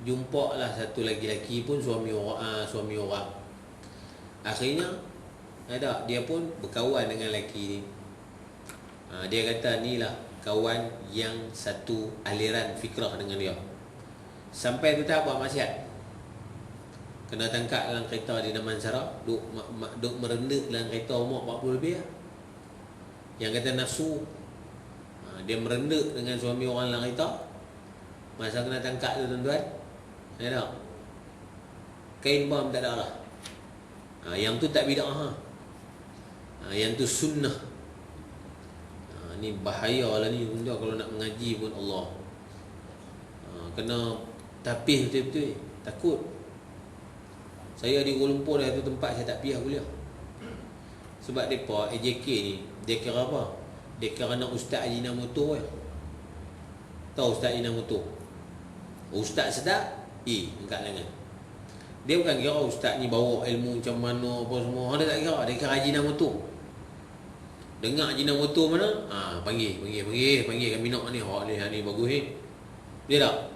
jumpa lah satu laki-laki pun suami orang. Akhirnya dia pun berkawan dengan lelaki ni. Dia kata ni lah kawan yang satu aliran fikrah dengan dia. Sampai tu tak buat maksiat, kena tangkap dalam kereta di Damansara, duk merendek dalam kereta umur 40 lebih lah. Yang kata nafsu, dia merendek dengan suami orang dalam kereta. Masa kena tangkap tu tuan-tuan, kain bam tak ada lah. Yang tu tak bid'ah, yang tu sunnah. Ni bahaya lah ni tuan-tuan. Kalau nak mengaji pun Allah, kena tapih betul-betul. Takut. Saya di Kuala Lumpur dah tu tempat saya tak payah kuliah. Sebab mereka AJK ni, dia kira apa? Dia kira nak Ustaz Ajinomoto je. Tahu Ustaz Ajinomoto? Ustaz sedap, angkat lengan. Dia bukan kira ustaz ni bawa ilmu macam mana apa semua. Dia tak kira. Dia kira Ajinomoto. Dengar Ajinomoto mana? Panggil kami nak ni. Ni bagus ni. Dia tak?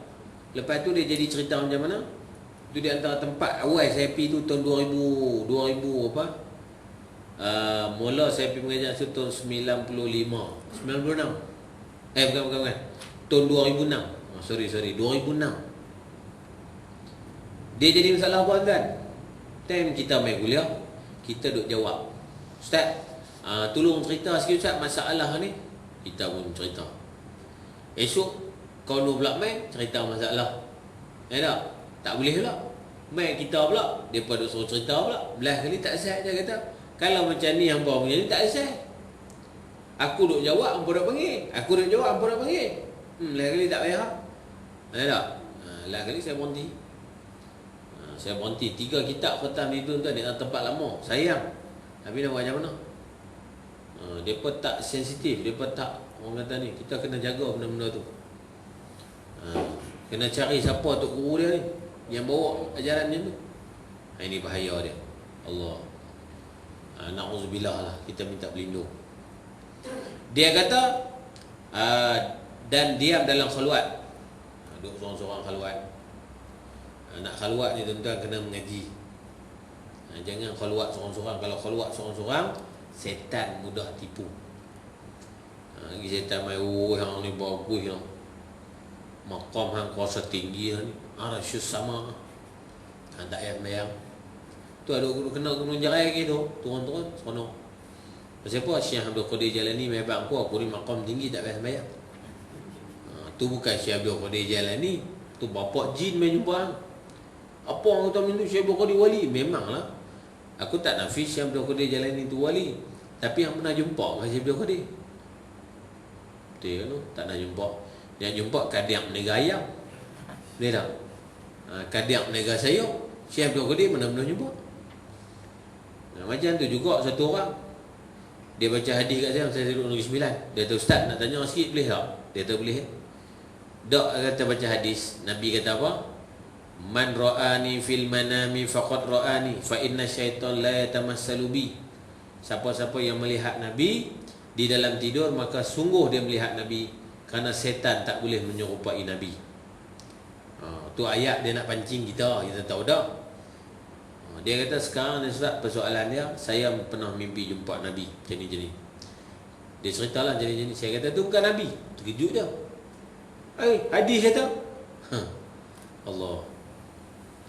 Lepas tu dia jadi cerita macam mana? Tu di antara tempat awal saya pergi tu tahun 2000 apa? Mula saya pergi mengajar tu tahun 96. Bukan. Tahun 2006. Sorry 2006. Dia jadi masalah apa tuan? Time kita main kuliah, kita duk jawab, Ustaz, tolong cerita sikit Ustaz masalah ni. Kita pun cerita. Esok kau nak pula main cerita masalah. Tak boleh pula. Main kita pula, depa duk suruh cerita pula. Belah kali tak sah dia kata. Kalau macam ni hangpa punya ni tak sah. Aku duk jawab, hangpa duk panggil. Aku duk jawab, hangpa duk panggil. Lain kali tak payah. Lain kali saya berhenti. Saya berhenti. 3 kitab khatam itu tuan di tempat lama. Sayang. Tapi nak buat macam mana? Depa tak sensitif, depa tak, orang kata ni, kita kena jaga benda-benda tu. Kena cari siapa tok guru dia ni yang bawa ajaran dia tu. Ini bahaya dia. Allah. Na'udzubillah lah, kita minta berlindung. Dia kata dan diam dalam khalwat. Duduk seorang-seorang khalwat. Nak khalwat ni tuan-tuan kena mengaji. Jangan khalwat seorang-seorang. Kalau khalwat seorang-seorang, setan mudah tipu. Lagi setan main, hang ni bagus hang. Maqam hang kuasa tinggi ni. Arasyus sama. Hang tak payah sembahyang. Tu ada kena gunung jarai gitu, turun-turun seronok. Pasal apa? Syekh Abdul Qadir Jalani mebak aku ni maqam tinggi tak payah sembahyang. Tu bukan Syekh Abdul Qadir Jalani, tu bapak jin main jumpa hang. Apa orang kata minta Syekh Abdul Qadir wali? Memanglah. Aku tak nafi Syekh Abdul Qadir Jalani tu wali. Tapi yang pernah jumpa dengan Syekh Abdul Qadir. Betul kan? Tak nak jumpa. Yang jumpa kadiak menega ayam. Dia tak? Kadiak menega sayur. Syekh Abdul Qadir mana-mana jumpa. Macam tu juga satu orang. Dia baca hadis kat saya duduk Negeri Sembilan. Dia kata, Ustaz nak tanya sikit boleh tak? Dia kata boleh. Dok kata baca hadis. Nabi kata apa? Man ra'ani fil manami faqad ra'ani fa inna syaitan la yatamassalu bi. Siapa-siapa yang melihat Nabi di dalam tidur, maka sungguh dia melihat Nabi, kerana setan tak boleh menyerupai Nabi. Tu ayat dia nak pancing kita tahu dah. Dia kata sekarang ni Ustaz, persoalan dia, saya pernah mimpi jumpa Nabi jenis-jenis. Dia ceritalah jenis-jenis. Saya kata tu bukan Nabi. Terkejut dia. Hadis kata. Allah.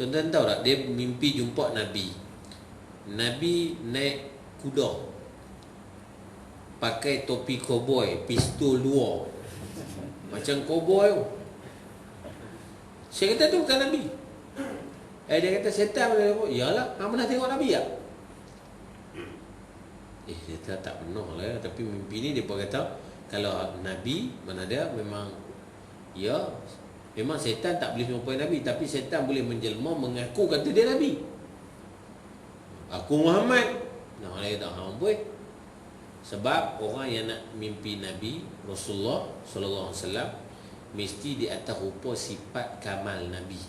Tuan-tuan tahu tak, dia mimpi jumpa Nabi. Nabi naik kuda, pakai topi koboi, pistol 2, macam koboi. Saya kata tu bukan Nabi. Dia kata setan boleh tengok. Yalah, hang pernah tengok Nabi tak? Dia kata tak pernah lah. Tapi mimpi ni dia pun kata, kalau Nabi mana dia memang, ya, memang setan tak boleh menyerupai Nabi. Tapi setan boleh menjelma mengaku kata dia Nabi. Aku Muhammad. Nah, orang lain tak faham boleh. Sebab orang yang nak mimpi Nabi Rasulullah sallallahu alaihi wasallam mesti di atas rupa sifat kamal Nabi,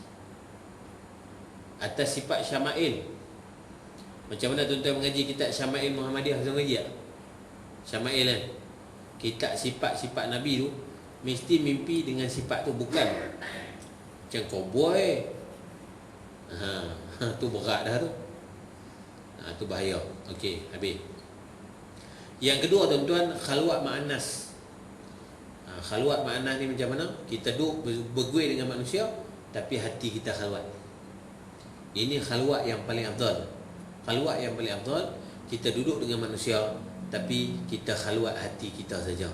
atas sifat syama'il. Macam mana tuan-tuan mengaji kitab Syama'il Muhammadiyah? Tuan mengaji tak? Syama'il kan? Kitab sifat-sifat Nabi tu mesti mimpi dengan sifat tu, bukan macam cowboy. Tu berat dah tu. Tu bahaya. Okey, habis. Yang kedua tuan-tuan, khalwat ma'anas. Khalwat ma'anas ni macam mana? Kita duduk bergui dengan manusia tapi hati kita khalwat. Ini khalwat yang paling afdal. Khalwat yang paling afdal, kita duduk dengan manusia tapi kita khalwat hati kita saja.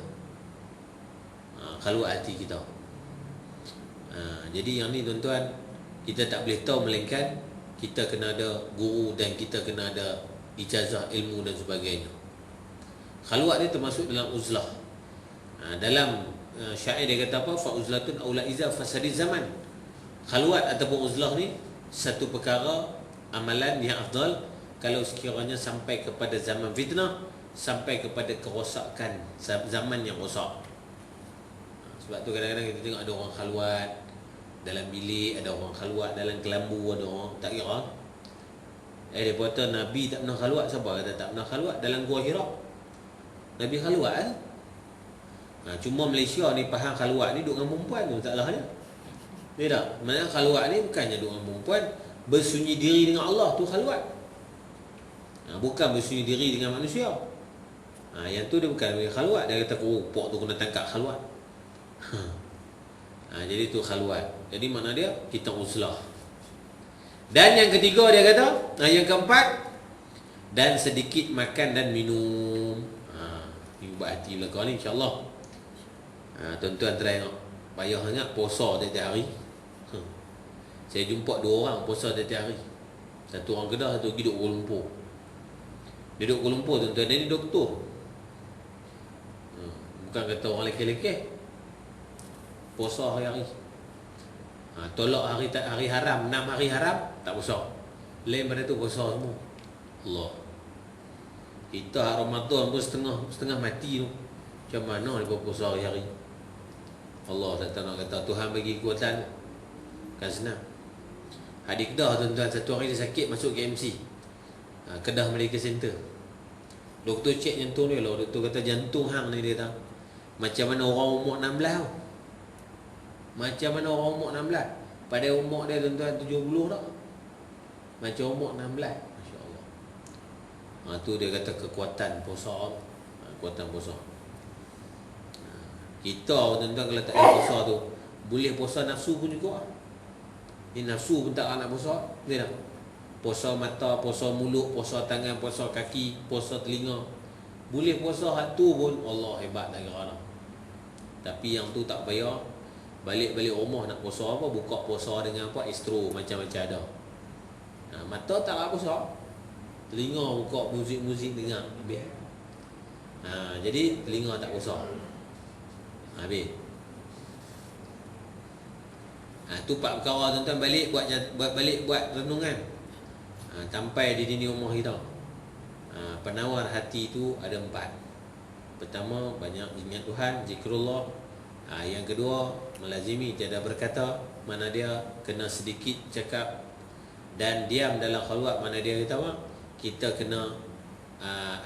Khalwat hati kita. Jadi yang ni tuan-tuan, kita tak boleh tahu melainkan kita kena ada guru dan kita kena ada ijazah ilmu dan sebagainya. Khalwat ni termasuk dalam uzlah. Dalam syair dia kata apa? Fa uzlatun aula iza fasadi zaman. Khalwat ataupun uzlah ni satu perkara amalan yang afdal kalau sekiranya sampai kepada zaman fitnah, sampai kepada kerosakan zaman yang rosak. Sebab tu kadang-kadang kita tengok ada orang khalwat dalam bilik, ada orang khalwat dalam kelambu, ada orang tak kira. Dia kata Nabi tak pernah khalwat. Siapa kata tak pernah khalwat? Dalam Gua Hira Nabi khalwat kan? Cuma Malaysia ni faham khalwat ni duduk dengan perempuan tu, taklah dia. Dia tak? Maksudnya khalwat ni bukannya duduk dengan perempuan, bersunyi diri dengan Allah tu khalwat. Bukan bersunyi diri dengan manusia. Yang tu dia bukan khalwat. Dia kata pok tu kena tangkap khalwat. Jadi tu khalwat. Jadi mana dia? Kita uzlah. Dan yang ketiga dia kata, yang keempat, dan sedikit makan dan minum. Ni buat hati belakang ni insya-Allah. Tuan-tuan try tengok. Payah sangat puasa tiap-tiap hari. Saya jumpa dua orang puasa tiap-tiap hari. Satu orang Kedah, satu lagi duduk Kuala Lumpur. Dia duduk Kuala Lumpur tuan-tuan, dia ni doktor. Bukan kata orang lekeh-lekeh. Puasa hari-hari. Tolak hari haram, 6 hari haram tak puasa. Lain pada tu puasa semua. Allah. Kita hari Ramadan pun setengah mati tu. Macam mana dia puasa hari-hari? Allah tak tahu nak kata Tuhan bagi kekuatan. Kan senang. Adik Kedah tuan-tuan, satu hari dia sakit masuk KMC. Kedah Medical Center. Doktor cek jantung dia lah. Doktor kata jantung hang ni dia tahu. Macam mana orang umur 16 tau. Macam mana orang umur 16. Pada umur dia tuan-tuan 70 tak. Macam umur 16. Masya Allah. Tu dia kata kekuatan puasa. Kekuatan puasa. Kita tuan-tuan kalau tak ada puasa tu, boleh puasa nafsu pun juga. Ni nafsu pun tak nak puasa. Dia tak? Puasa mata, puasa mulut, puasa tangan, puasa kaki, puasa telinga. Boleh puasa hak tu pun Allah hebat tak kira lah. Tapi yang tu tak payah. Balik-balik rumah nak puasa apa, buka puasa dengan apa, astro macam-macam ada. Mata tak nak puasa. Telinga buka muzik-muzik dengar. Habis. Jadi telinga tak puasa. Habis. Tu 4 perkara tuan-tuan, balik buat renungan. Sampai di dini rumah kita. Penawar hati tu ada 4. Pertama, banyak ingat Tuhan, zikrullah. Yang kedua, melazimi tiada berkata, mana dia kena sedikit cakap, dan diam dalam khalwat, mana dia kata apa? Kita kena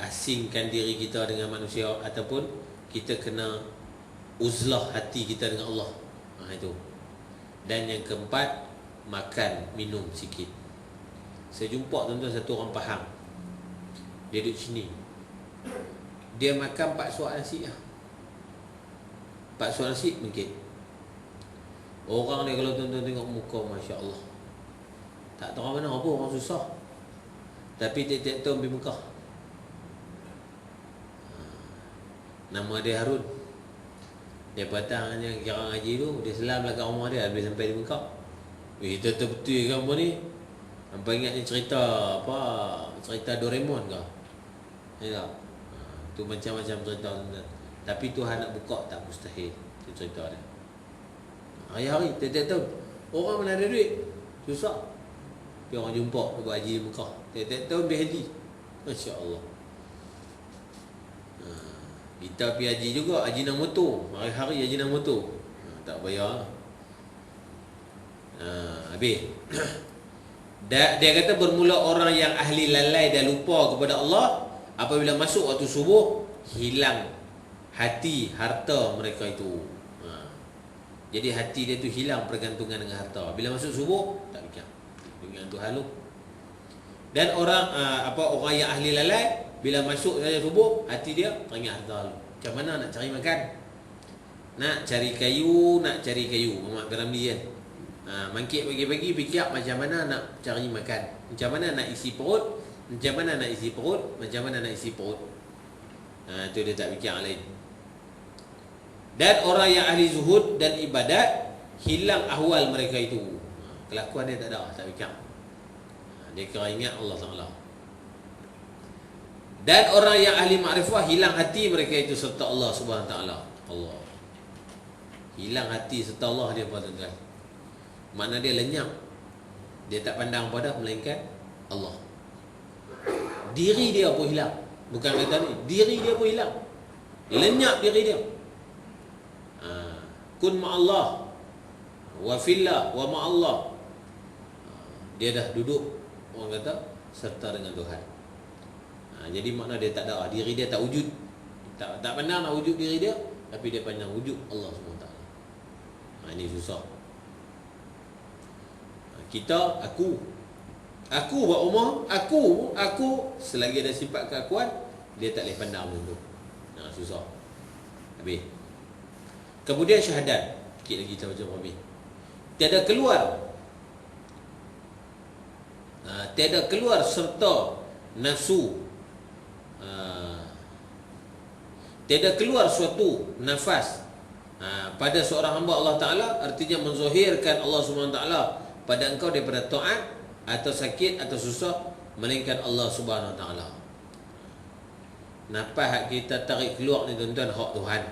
asingkan diri kita dengan manusia, ataupun kita kena uzlah hati kita dengan Allah. Itu. Dan yang keempat, makan, minum sikit. Saya jumpa tuan-tuan satu orang faham. Dia duduk sini. Dia makan 4 suap nasi lah. 4 suap nasi mungkin. Orang ni kalau tuan-tuan tengok muka, Masya Allah, tak tahu mana apa, orang susah. Tapi tiap-tiap tahun pergi Mekah. Nama dia Harun. Dia patangnya kira ngaji tu, dia selam lah kat rumah dia habis sampai di Mekah. Betul-betul kamu ni. Hampa ingat ni cerita apa? Cerita Doraemon ke? Ya tak? Tu macam-macam cerita. Tapi Tuhan nak buka tak mustahil. Itu cerita dia. Hari-hari, tiap-tiap tahun. Orang mana ada duit? Susah. Tapi orang jumpa buat haji di Mekah. Tiap-tiap tahun pergi haji. Masya Allah. Kita pergi haji juga, haji nak motor. Hari-hari haji nak motor. Tak bayar. Habis. Dia kata bermula orang yang ahli lalai dan lupa kepada Allah, apabila masuk waktu subuh, hilang hati, harta mereka itu. Jadi hati dia tu hilang pergantungan dengan harta. Bila masuk subuh, tak fikir dengan Tuhan lu. Dan orang orang yang ahli lalai, bila masuk saja subuh, hati dia teringat harta lu. Macam mana nak cari makan? Nak cari kayu, Muhammad bin Ramli kan. Mangkit pagi-pagi fikir macam mana nak cari makan, macam mana nak isi perut, macam mana nak isi perut. Itu dia tak fikir yang lain. Dan orang yang ahli zuhud dan ibadat, hilang ahwal mereka itu. Kelakuan dia tak ada, tak fikir. Dia kira ingat Allah Ta'ala. Dan orang yang ahli makrifah, hilang hati mereka itu serta Allah Subhanahu Wa Ta'ala. Allah. Hilang hati serta Allah dia pada tuan. Makna dia lenyap. Dia tak pandang pada melainkan Allah. Diri dia pun hilang. Bukan kata ni, diri dia pun hilang. Lenyap diri dia. Kun ma'allah wa fillah wa ma'allah. Dia dah duduk, orang kata, serta dengan Tuhan. Jadi makna dia tak ada, diri dia tak wujud. Tak pandang nak wujud diri dia, tapi dia pandang wujud Allah SWT. Ini susah. Kita, aku buat rumah, aku selagi ada sifat keakuan, dia tak boleh pandang macam tu. Susah. Habis. Kemudian syahadat. Sikit lagi kita baca habis. Tiada keluar serta nafsu. Tiada keluar suatu nafas pada seorang hamba Allah Ta'ala, artinya menzohirkan Allah SWT pada engkau daripada taat atau sakit atau susah, melainkan Allah Subhanahu Wa Ta'ala. Nafas kita tarik keluar ni tuan-tuan, hak Tuhan.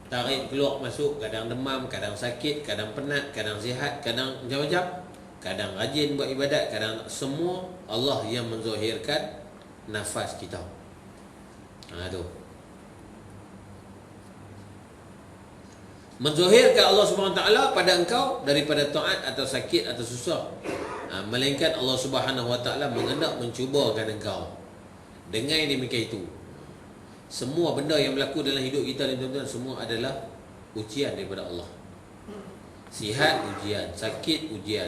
Tarik keluar masuk, kadang demam, kadang sakit, kadang penat, kadang sihat, kadang macam-macam, kadang rajin buat ibadat, kadang semua Allah yang menzohirkan nafas kita. Tu menzohirkan Allah Subhanahu Wa Ta'ala pada engkau daripada taat atau sakit atau susah, melainkan Allah Subhanahu Wa Ta'ala mengendak mencubakan engkau. Dengan yang demikian itu, semua benda yang berlaku dalam hidup kita ni tuan-tuan, semua adalah ujian daripada Allah. Sihat ujian, sakit ujian,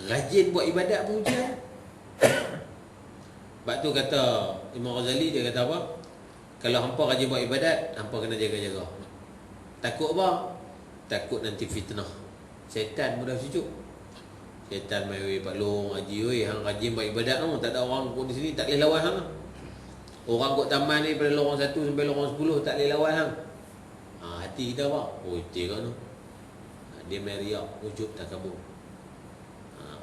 rajin buat ibadat pun ujian. Sebab tu kata Imam Ghazali, dia kata apa? Kalau hampa rajin buat ibadat, hampa kena jaga-jaga. Takut apa? Takut nanti fitnah. Syaitan mudah cucuk. Syaitan mai Pak Long haji oi, hang rajin buat ibadat tu, tak ada orang pun di sini tak boleh lawan hang. Orang kot taman ni pada lorong 1 sampai lorong 10 tak boleh lawan hang. Hati kita apa? Oh, itu kan tu. Dia mai riak, ujub takabur.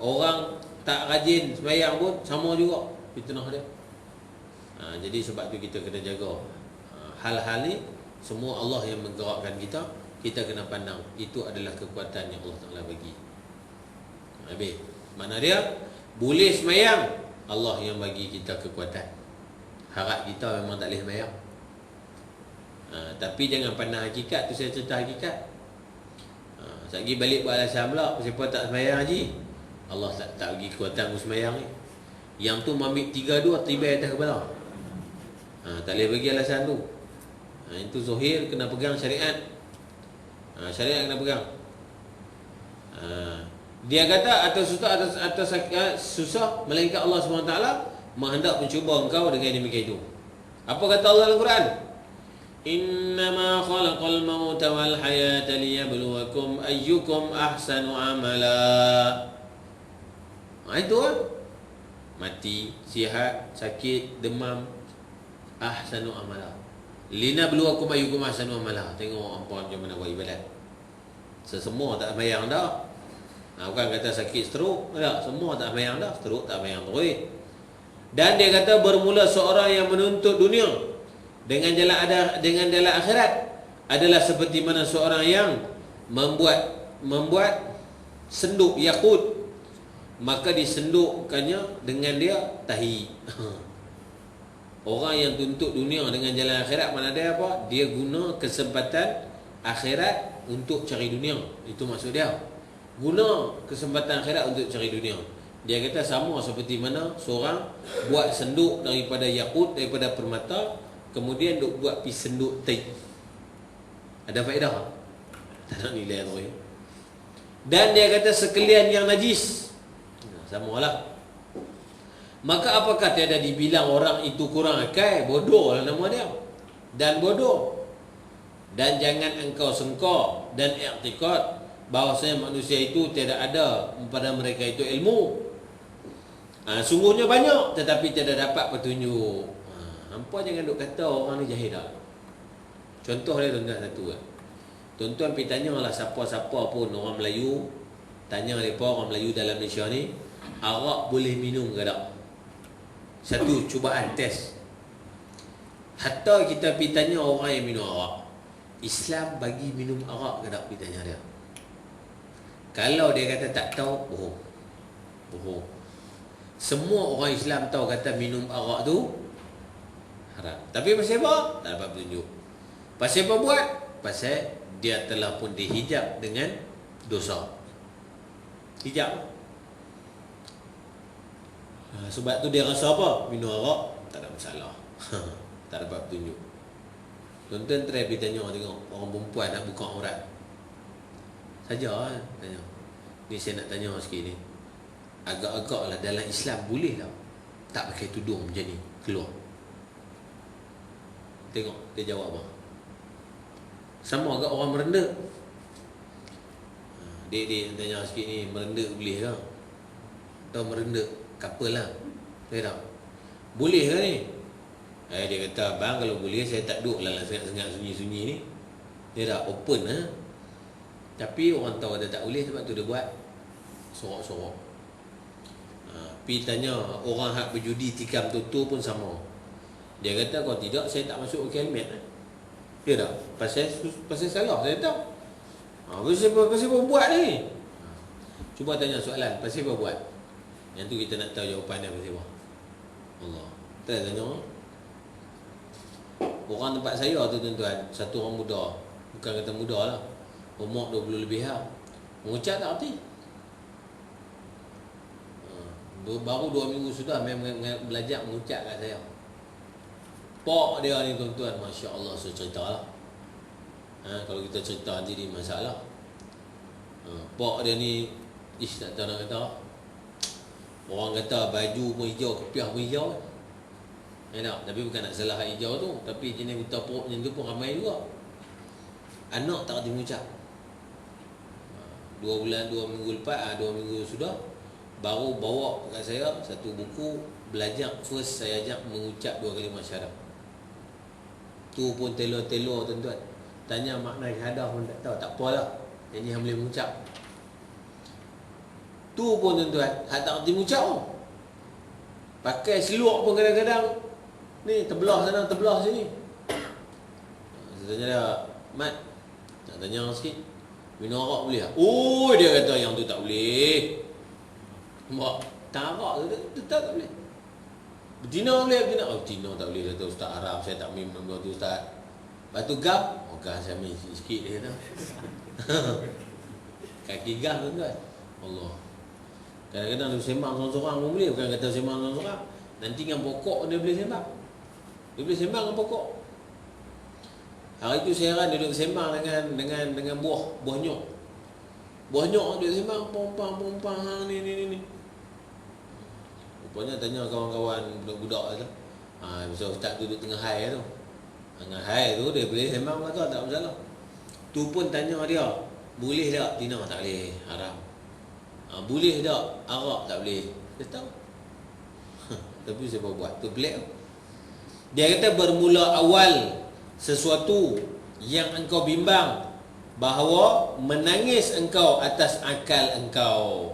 Orang tak rajin sembahyang pun sama juga fitnah dia. Jadi sebab tu kita kena jaga. Hal-hal ni semua Allah yang menggerakkan kita. Kita kena pandang itu adalah kekuatan yang Allah Ta'ala bagi. Habis. Mana dia? Boleh sembahyang, Allah yang bagi kita kekuatan. Harap kita memang tak boleh sembahyang. Tapi jangan pandang hakikat. Tu saya cerita hakikat. Sekali balik buat alasan pula, siapa tak sembahyang haji, Allah tak bagi kekuatan untuk sembahyang ni. Yang tu ambil 3-2 tiba atas kepala. Tak boleh bagi alasan tu. Itu zuhir, kena pegang syariat. Syariat kena pegang. Dia kata atau susah, melainkan Allah SWT menghendak mencuba engkau dengan demikian itu. Apa kata Allah dalam Quran? Innama khalaqal mauta wal hayata liyabluwakum ayyukum ahsanu amala. Itu lah. Mati, sihat, sakit, demam, ahsanu amala. Linabluwakum ayyukum ahsanu amala. Tengok apa macam mana buat ibadat. Semua tak sembahyang dah. Bukan kata sakit stroke, tak, semua tak sembahyang dah. Stroke tak sembahyang terus. Dan dia kata bermula seorang yang menuntut dunia dengan jalan akhirat adalah seperti mana seorang yang membuat senduk yakut, maka disendukkannya dengan dia tahi. Orang yang tuntut dunia dengan jalan akhirat, mana ada apa? Dia guna kesempatan akhirat untuk cari dunia. Itu maksud dia. Guna kesempatan akhirat untuk cari dunia. Dia kata sama seperti mana seorang buat senduk daripada yakut, daripada permata, kemudian duk buat pi senduk teh. Ada faedah? Tak ada nilai tu. Dan dia kata sekalian yang najis. Samalah. Maka apakah tiada dibilang orang itu kurang akal? Bodoh lah nama dia. Dan bodoh. Dan jangan engkau sengkau dan i'tiqad bahawasanya manusia itu tiada ada pada mereka itu ilmu. Sungguhnya banyak tetapi tiada dapat petunjuk. Hampa jangan duk kata orang ni jahil dah. Contoh dia tuan-tuan satu. Tuan-tuan pergi tanyalah siapa-siapa pun orang Melayu, tanya mereka orang Melayu dalam Malaysia ni, arak boleh minum ke tak? Satu cubaan test. Hatta kita pergi tanya orang yang minum arak, Islam bagi minum arak ke tak? Pergi tanya dia. Kalau dia kata tak tahu, bohong. Bohong. Semua orang Islam tahu kata minum arak tu haram. Tapi pasal apa? Tak dapat petunjuk. Pasal apa buat? Pasal dia telah pun dihijab dengan dosa. Hijab. Sebab tu dia rasa apa? Minum arak tak ada masalah. Tak dapat petunjuk. Tuan-tuan try pergi tanya tengok orang perempuan nak buka aurat. Saja tanya. Ni saya nak tanya sikit ni. Agak-agak lah dalam Islam boleh tak tak pakai tudung macam ni keluar? Tengok dia jawab apa. Sama agak orang merendah. Dia tanya sikit ni, merendah boleh ke? Atau merendah couple lah. Tahu tak? Boleh ke ni? Dia kata, bang kalau boleh saya tak duduk lah sengat-sengat sunyi-sunyi ni. Dia dah open lah. Tapi orang tahu dia tak boleh sebab tu dia buat sorok-sorok. Pergi tanya orang hak berjudi tikam tutu pun sama. Dia kata kalau tidak saya tak masuk ke helmet lah. Dia tak? Pasal salah saya tahu. Pasal apa buat ni? Cuba tanya soalan, pasal apa buat? Yang tu kita nak tahu jawapan dia pasal apa. Allah. Tak tanya. Orang tempat saya tu tuan-tuan, satu orang muda. Bukan kata muda lah. Umur 20 lebih lah. Mengucap tak arti. Baru 2 minggu sudah belajar mengucap kat saya. Pak dia ni tuan-tuan, Masya Allah, saya cerita lah. Kalau kita cerita nanti ni masalah. Pak dia ni, tak tahu nak kata. Orang kata baju pun hijau, kepiah pun hijau. Tak? Tapi bukan nak salah hijau tu. Tapi jenis buta perut macam tu pun ramai juga. Anak tak kerti mengucap. 2 bulan, 2 minggu lepas, 2 minggu sudah, baru bawa kat saya satu buku belajar. First saya ajak mengucap 2 kalimah syahadah. Tu pun telur-telur tuan-tuan. Tanya makna syahadah pun tak tahu. Tak apalah, yang ni yang boleh mengucap. Tu pun tuan-tuan, hak tak kerti mengucap pun. Pakai seluar pun kadang-kadang ni terbelah sana, terbelah sini. Saya tanya dia, Mat, nak tanya sikit, minum arak boleh tak? Oh, dia kata yang tu tak boleh. Mak, tak arak tu tak boleh. Betina boleh, betina. Oh, betina tak boleh. Kata Ustaz Arab, saya tak minum benda tu Ustaz. Lepas tu gam, oh gam saya ambil sikit dia kata. Kaki gam tuan-tuan. Allah. Kadang-kadang dia sembang seorang-seorang pun boleh. Bukan kata sembang seorang-seorang. Nanti dengan pokok dia boleh sembang. Dia boleh sembang dengan pokok. Hari tu saya heran dia duduk sembang dengan buah nyok. Buah nyok dia sembang pompang ni. Rupanya tanya kawan-kawan budak-budak tu. Pasal ustaz tu duduk tengah hai tu. Tengah hai tu dia boleh sembang kata tak masalah. Tu pun tanya dia, boleh tak tina? Tak boleh, haram. Boleh tak arak? Tak boleh. Dia tahu. Tapi siapa buat? Tu pelik. Dia kata bermula awal sesuatu yang engkau bimbang, bahawa menangis engkau atas akal engkau.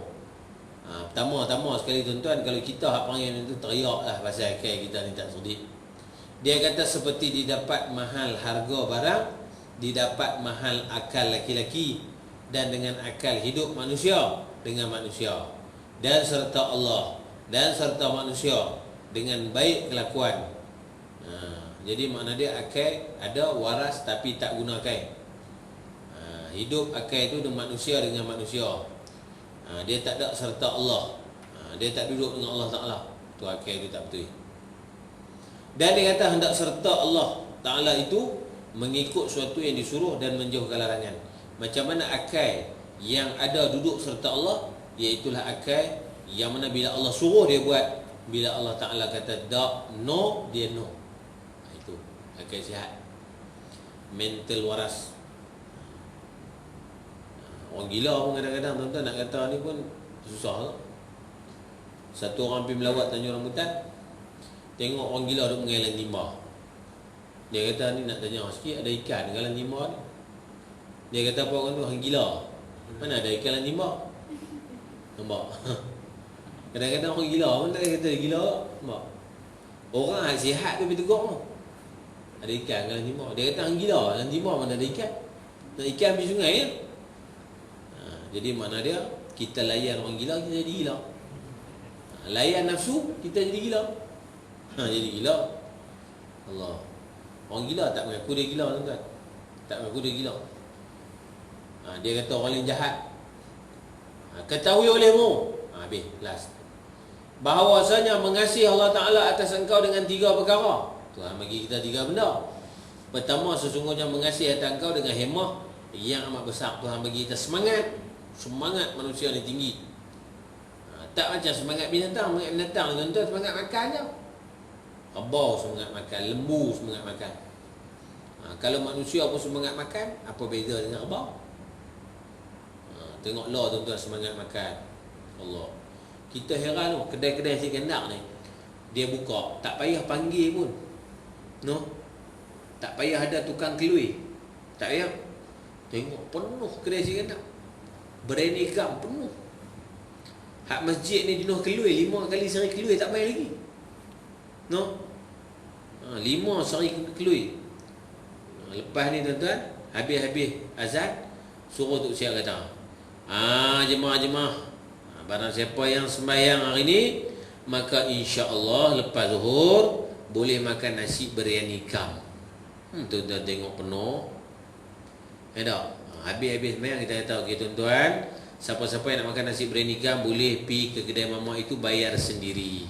Pertama sekali tuan-tuan, kalau kita hak panggil itu teriak lah pasal akal kita ni tak cerdik. Dia kata seperti didapat mahal harga barang, didapat mahal akal laki-laki, dan dengan akal hidup manusia dengan manusia, dan serta Allah dan serta manusia dengan baik kelakuan. Jadi makna dia akal ada, waras tapi tak guna akal. Hidup akal itu dengan manusia Dia tak ada serta Allah. Dia tak duduk dengan Allah Ta'ala. Tu akal itu tak betul. Dan dia kata hendak serta Allah Ta'ala itu mengikut suatu yang disuruh dan menjauhkan larangan. Macam mana akal yang ada duduk serta Allah, iaitulah akal yang mana bila Allah suruh dia buat, bila Allah Ta'ala kata tak, no, dia no. Itu akal sihat, mental waras. Orang gila pun kadang-kadang tuan-tuan nak kata ni pun susah lah. Satu orang pergi melawat Tanjung Rambutan, tengok orang gila duduk mengalang timba. Dia kata ni nak tanya sikit, ada ikan dalam timba ni. Dia kata apa orang tu, hang gila, mana ada ikan dalam timba? Nampak? Kadang-kadang orang gila pun tak kata gila. Nampak? Orang sihat tu pergi tegur tu, ada ikan dalam timba. Dia kata hang gila, dalam timba mana ada ikan? Nak ikan pergi sungai kan? Jadi makna dia, kita layan orang gila, kita jadi gila. Layan nafsu, kita jadi gila. Jadi gila. Allah. Orang gila tak mengaku dia gila, tuan-tuan. Tak mengaku dia gila. Dia kata orang lain jahat. Ketahui olehmu. Habis, last. Bahawasanya mengasihi Allah Ta'ala atas engkau dengan 3 perkara. Tuhan bagi kita 3 benda. Pertama, sesungguhnya mengasihi atas engkau dengan hemah yang amat besar. Tuhan bagi kita semangat. Semangat manusia ni tinggi. Tak macam semangat binatang. Binatang tuan-tuan semangat makan je. Kerbau semangat makan, lembu semangat makan. Kalau manusia pun semangat makan, apa beza dengan kerbau? Tengok lah tuan-tuan semangat makan. Allah. Kita heran tu, kedai-kedai si kendak ni, dia buka, tak payah panggil pun. No? Tak payah ada tukang kelui. Tak payah. Tengok penuh kedai si kendak. Beraneka penuh. Hak masjid ni jenuh kelui, 5 kali sehari kelui tak payah lagi. No? 5 sehari kelui. Lepas ni tuan-tuan, habis-habis azan, suruh Tok Siap kata, jemaah-jemaah, barang siapa yang sembahyang hari ni, maka insya-Allah lepas zuhur boleh makan nasi biryani kam. Tuan-tuan tengok penuh. Tak? Habis-habis sembahyang kita kata, okey tuan-tuan, siapa-siapa yang nak makan nasi biryani kam boleh pergi ke kedai mamak itu bayar sendiri.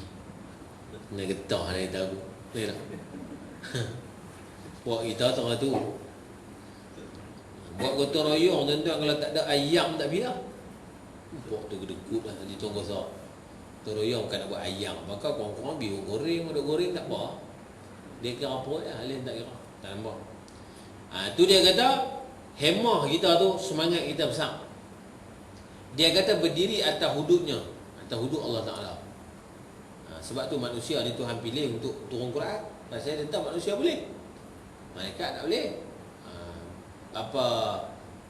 Nak getah dia tahu. Ni tak? Buat kita tengah tu. Buat gotong royong tuan-tuan, kalau tak ada ayam tak bila. Buat tu gedekut lah di tong gosok. Gotong royong kan nak buat ayam. Maka korang-korang biar goreng, ada goreng tak apa. Dia kira apa ya, Alin tak kira. Tak nampak. Tu dia kata, hemah kita tu, semangat kita besar. Dia kata berdiri atas hududnya, atas hudud Allah Ta'ala. Sebab tu manusia ni Tuhan pilih untuk turun Quran. Pasal dia tahu manusia boleh, malaikat tak boleh,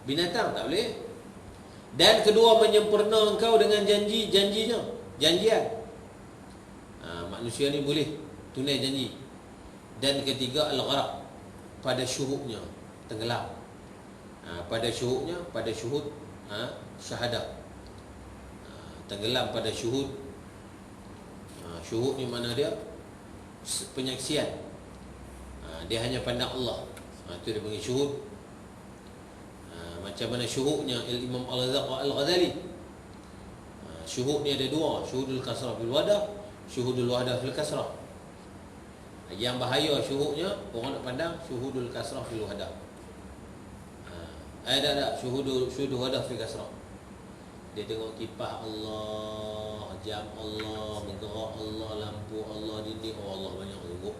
binatang tak boleh. Dan kedua, menyempurna engkau dengan janjinya, janjian. Manusia ni boleh tunai janji. Dan ketiga, al-gharaq, pada syuhudnya, tenggelam. Pada syuhudnya, pada syuhud syahadah, tenggelam pada syuhud. Syuhud ni mana dia? Penyaksian. Dia hanya pandang Allah. Itu dia panggil syuhud. Macam mana syuhudnya Imam Al-Ghazali. Syuhud ni ada 2, syuhudul kasrah fil wadah, syuhudul wadah fil kasrah. Yang bahaya syuhudnya, orang nak pandang syuhudul kasrah fil wadah. Ada syuhudul wadah fil kasrah. Dia tengok kipas Allah, jam Allah, bergerak Allah, lampu Allah, dinding Allah, banyak tengok.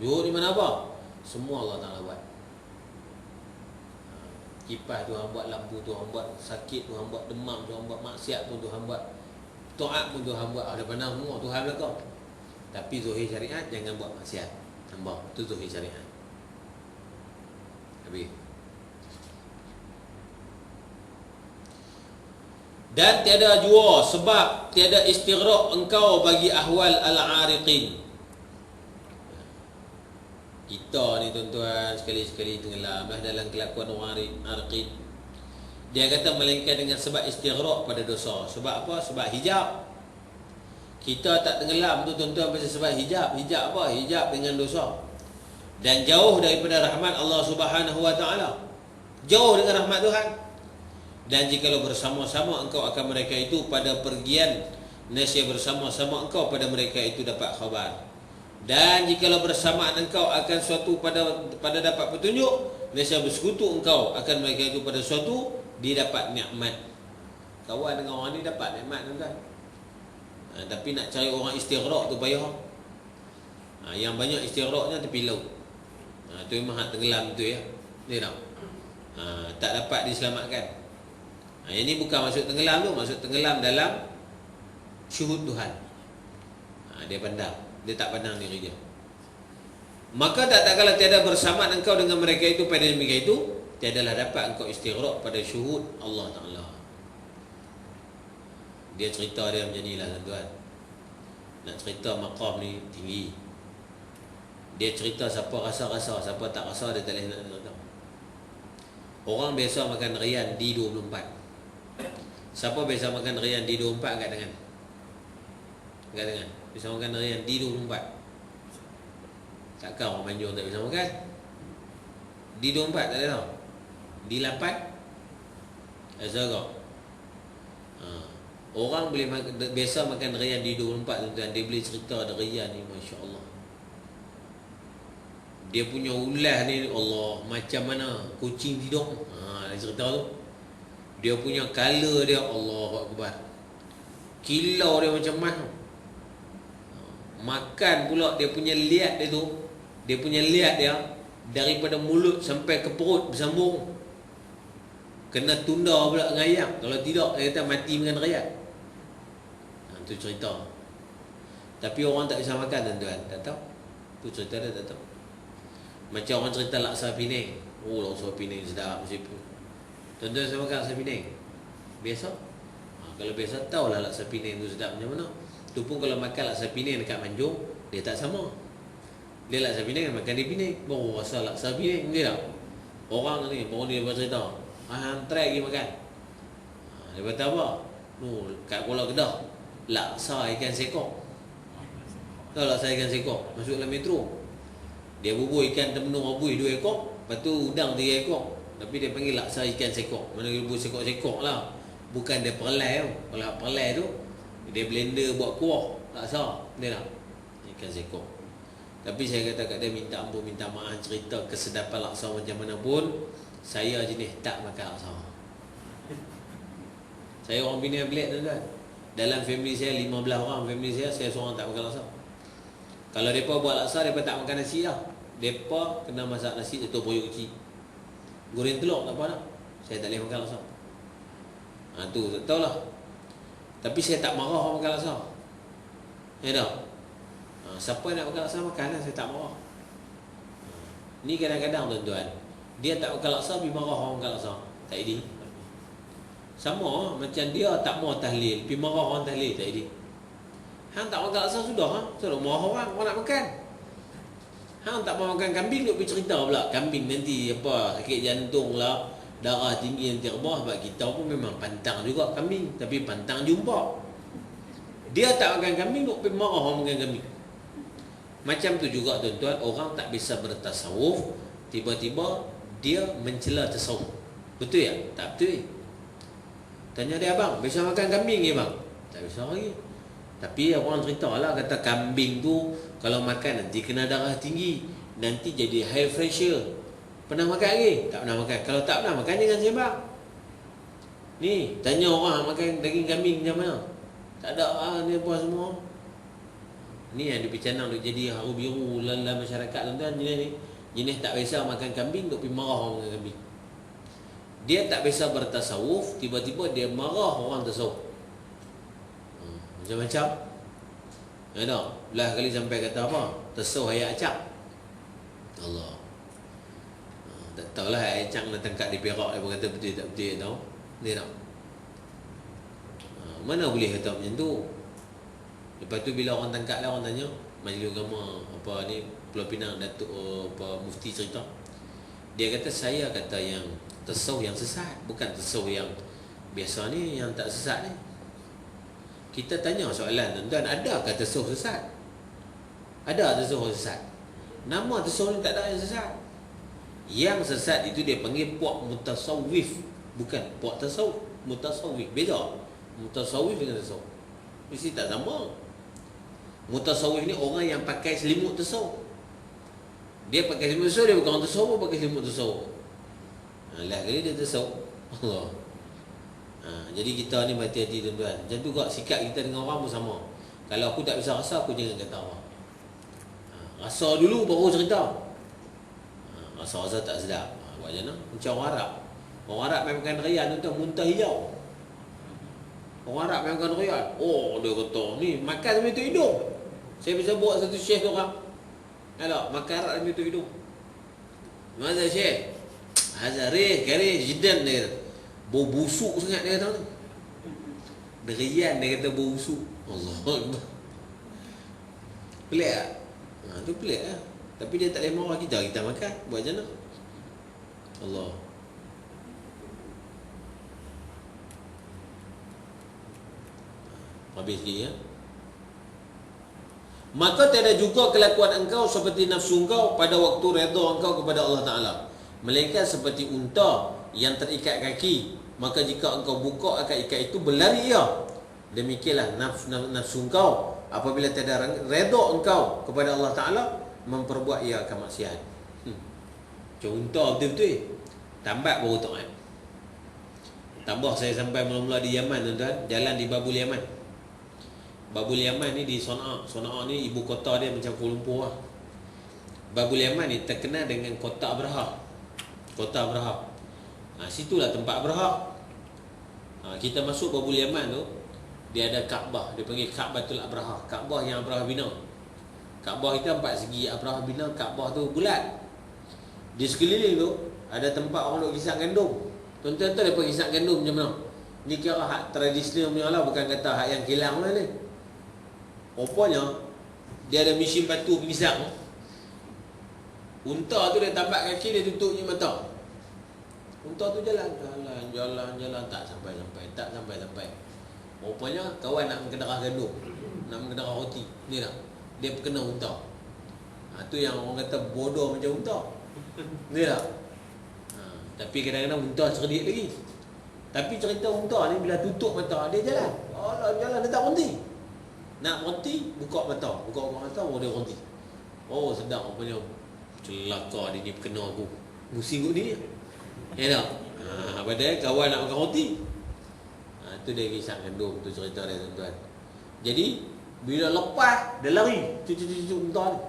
Syuhud ni mana apa? Semua Allah Ta'ala buat. Kipas Tuhan buat, lampu Tuhan buat, sakit Tuhan buat, demam Tuhan buat, maksiat pun Tuhan buat, taat pun Tuhan buat. Ada pandang semua Tuhan belakang. Tapi zuhir syariat, jangan buat maksiat. Nampak? Itu zuhir syariat. Habis. Dan tiada jua sebab tiada istighraq engkau bagi ahwal al-ariqin. Kita ni tuan-tuan sekali-sekali tenggelamlah dalam kelakuan orang ariqin. Dia kata melainkan dengan sebab istighraq pada dosa. Sebab apa? Sebab hijab. Kita tak tenggelam tu tuan-tuan sebab hijab. Hijab apa? Hijab dengan dosa. Dan jauh daripada rahmat Allah Subhanahu Wa Taala. Jauh dengan rahmat Tuhan. Dan jikalau bersama-sama engkau akan mereka itu pada pergian, nescaya bersama-sama engkau pada mereka itu dapat khabar. Dan jikalau bersamaan engkau akan suatu pada dapat petunjuk, nescaya bersekutu engkau akan mereka itu pada suatu didapat nikmat. Kawan dengan orang ni dapat nikmat tuan-tuan. Tapi nak cari orang istighraq tu payah. Yang banyak istighraqnya tepi laut. Tu memang hak tenggelam tu ya. Ni tak. Tak dapat diselamatkan. Yang ni bukan maksud tenggelam tu, maksud tenggelam dalam syuhud Tuhan. Dia pandang, dia tak pandang diri dia. Maka tak kala tiada bersamaan engkau dengan mereka itu pada demikian itu, tiadalah dapat engkau istighraq pada syuhud Allah Ta'ala. Dia cerita dia macam ni lah tuan-tuan. Nak cerita maqam ni tinggi. Dia cerita siapa rasa-rasa, siapa tak rasa dia tak boleh nak cerita. Orang biasa makan rian di 24. Siapa biasa makan rian di 24 angkat tangan. Angkat tangan. Biasa makan rian di 24. Takkan orang Manjung tak bisa makan. Di 24 tak ada tau. Di 8 Azagak. Orang boleh biasa makan rian di 24 tuan-tuan. Dia boleh cerita ada rian ni, Masya Allah. Dia punya ulas ni, Allah, macam mana kucing tidur. Dia cerita tu. Dia punya color dia, Allah Akbar. Kilau dia macam mana. Makan pula dia punya liat dia tu. Dia punya liat dia daripada mulut sampai ke perut bersambung. Kena tunda pula ngayam. Kalau tidak, dia kata mati dengan rian. Tu cerita. Tapi orang tak bisa makan tuan-tuan. Tak tahu. Tu cerita dia tak tahu. Macam orang cerita laksa Penang. Oh, laksa Penang sedap macam tu. Tuan-tuan saya makan laksa Penang? Biasa? Kalau biasa tahulah laksa Penang tu sedap macam mana. Tu pun kalau makan laksa Penang dekat Manjung, dia tak sama. Dia laksa Penang makan di Penang, baru rasa laksa Penang. Dia tak? Orang ni, baru dia bercerita. Hantar pergi makan. Dia kata apa? Kat Kuala Kedah, laksa ikan sekor. Tahu laksa ikan sekor? Masuk dalam metro. Dia bubur ikan termenung abui 2 ekor. Lepas tu udang 3 ekor. Tapi dia panggil laksa ikan sekor. Mana dia bubur sekor-sekor lah. Bukan dia perlai tu. Kalau perlai tu, dia blender buat kuah laksa. Dia tak? Ikan sekor. Tapi saya kata kat dia, minta ampun, minta maaf, cerita kesedapan laksa macam mana pun, saya jenis tak makan laksa. Saya orang Penang pelik tuan-tuan. Dalam family saya 15 orang, family saya seorang tak makan laksa. Kalau mereka buat laksa, mereka tak makan nasi lah. Mereka kena masak nasi atau boyok kecil. Goreng telur tak apa nak. Saya tak boleh makan laksa. Tu tak tahulah. Tapi saya tak marah orang makan laksa. Ya tak? Siapa yang nak makan laksa, makan lah. Saya tak marah. Ni kadang-kadang tuan-tuan, dia tak makan laksa, pergi marah orang makan laksa. Tak jadi. Sama macam dia tak mau tahlil, pergi marah orang tahlil, tak jadi. Hang tak makan laksa sudah, sudah marah orang nak makan. Hang tak mau makan kambing, duk pergi cerita pula kambing nanti apa, sakit jantung lah, darah tinggi nanti rebah. Sebab kita pun memang pantang juga kambing, tapi pantang jumpa. Dia tak makan kambing, duk pergi marah orang makan kambing. Macam tu juga tuan-tuan, orang tak bisa bertasawuf, tiba-tiba dia mencela tasawuf. Betul ya? Tak betul. Tanya dia, abang, bisa makan kambing ya bang? Tak bisa lagi. Tapi orang cerita lah, kata kambing tu kalau makan nanti kena darah tinggi, nanti jadi high pressure. Pernah makan lagi? Tak pernah makan. Kalau tak pernah makan, jangan sembang. Ni, tanya orang makan daging kambing macam mana? Tak ada ni apa semua. Ni yang dipercanang duk jadi haru biru dalam masyarakat tuan-tuan. Jenis ni, jenis tak biasa makan kambing, duk pergi marah orang makan kambing. Dia tak biasa bertasawuf, tiba-tiba dia marah orang tasawuf. Macam-macam. Ya tak? Belah kali sampai kata apa? Tasawuf ayat acak. Allah. Tak tahulah ayat acak nak tangkap di Perak. Dia kata betul tak betul tahu. Dia tak? Mana boleh kata macam tu? Lepas tu bila orang tangkap lah, orang tanya Majlis Agama apa ni, Pulau Pinang, Datuk apa mufti cerita. Dia kata saya kata yang tasawuf yang sesat, bukan tasawuf yang biasa ni, yang tak sesat ni. Kita tanya soalan tuan-tuan, adakah tasawuf sesat? Ada tasawuf sesat? Nama tasawuf ni tak ada yang sesat. Yang sesat itu dia panggil puak mutasawwif, bukan puak tasawuf. Mutasawwif beza. Mutasawwif dengan tasawuf mesti tak sama. Mutasawwif ni orang yang pakai selimut tasawuf. Dia pakai selimut tasawuf, dia bukan orang tasawuf, pakai selimut tasawuf. Lah kali dia tasawuf. Allah. Jadi kita ni berhati-hati tuan-tuan. Macam tu juga sikap kita dengan orang pun sama. Kalau aku tak bisa rasa, aku jangan kata orang. Rasa dulu baru cerita. Rasa-rasa tak sedap. Buat macam mana? Macam orang Arab. Orang Arab main makan durian tuan-tuan, muntah hijau. Orang Arab main makan durian. Oh, dia kata, ni makan sampai tu hidung. Saya bisa buat satu syekh tu orang. Elok, makan Arab sampai tu hidung. Mana syekh? Hazarih, karih, jidan dia kata. Bau busuk sangat dia kata tu. Durian dia kata bau busuk. Allah Akbar. Pelik tak? Tu pelik lah. Tapi dia tak boleh marah kita, kita makan. Buat macam mana? Allah. Habis lagi ya. Maka tiada juga kelakuan engkau seperti nafsu engkau pada waktu redha engkau kepada Allah Ta'ala, melainkan seperti unta yang terikat kaki. Maka jika engkau buka akad ikat itu, berlari ia. Demikianlah nafsu engkau apabila tiada redha engkau kepada Allah Ta'ala, memperbuat ia akan maksiat. Macam unta betul-betul. Tambat baru taat. Tambah saya sampai mula-mula di Yaman tuan-tuan, jalan di Babul Yaman. Babul Yaman ni di Sana'a. Sana'a ni ibu kota dia macam Kuala Lumpur lah. Babul Yaman ni terkenal dengan kota Abraha. Kota Abraha. Situlah tempat Abraha. Kita masuk Babul Yaman tu, dia ada Kaabah. Dia panggil Kaabatul Abraha. Kaabah yang Abraha bina. Kaabah itu 4 segi. Abraha bina Kaabah tu bulat. Di sekeliling tu ada tempat orang duk kisah gandum. Tuan-tuan tahu depa kisah gandum macam mana? Ni kira hak tradisional punya lah, bukan kata hak yang kilang lah ni. Rupanya dia ada mesin batu pengisap. Unta tu dia tambat kaki, dia tutup je mata. Unta tu jalan tak sampai. Rupanya kawan nak mengedarah gandum, nak mengedarah roti. Ni lah, dia kena unta. Tu yang orang kata bodoh macam unta. Ni lah. Tapi kadang-kadang unta cerdik lagi. Tapi cerita unta ni bila tutup mata, dia jalan. Jalan dia tak berhenti. Nak berhenti, buka mata baru dia berhenti. Oh, sedap rupanya. Celaka dia ni kena aku. Pusing kot ni. Ya tak? Padahal kawan nak makan roti. Tu dia kisah gandum, tu cerita dia tuan-tuan. Jadi bila lepas dia lari, cucu unta ni.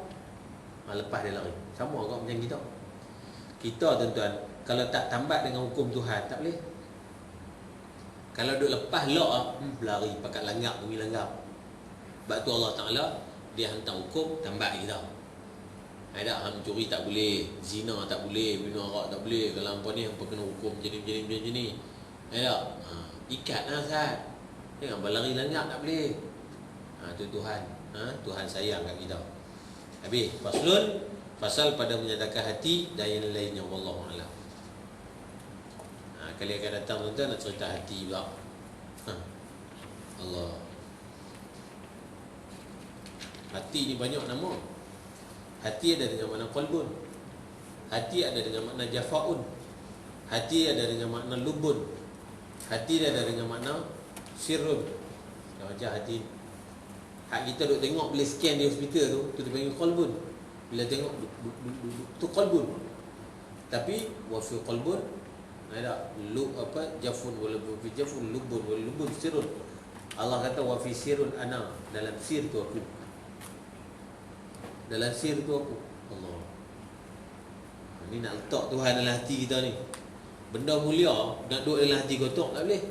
Lepas dia lari. Sama kau macam kita. Kita tuan-tuan, kalau tak tambat dengan hukum Tuhan, tak boleh. Kalau duk lepas lok lari pakat langgap pergi langgap. Sebab tu Allah Ta'ala dia hantar hukum tambat kita. Ada mencuri tak boleh, zina tak boleh, minum arak tak boleh. Kalau hangpa ni hangpa kena hukum jenis ni. Ada ikatlah Ustaz. Jangan berlari langgap tak boleh. Tu Tuhan. Tuhan sayang kat kita. Habis fasal pada menyatakan hati dan yang lainnya, wallahu a'lam. Kali akan datang tuan-tuan nak cerita hati pula. Allah. Hati ni banyak nama. Hati ada dengan makna qalbun. Hati ada dengan makna jafaun. Hati ada dengan makna lubun. Hati ada dengan makna sirrun. Macam hati. Hak kita duk tengok boleh scan di hospital tu dipanggil qalbun. Bila tengok tu qalbun. Tapi wa fi qalbun ada jafun wala fi jafun lubun sirrun. Allah kata wa fi sirrun ana, dalam sir tu aku. Dalam sir tu aku. Allah. Ini nak letak Tuhan dalam hati kita ni. Benda mulia nak duduk dalam hati kotor tak boleh.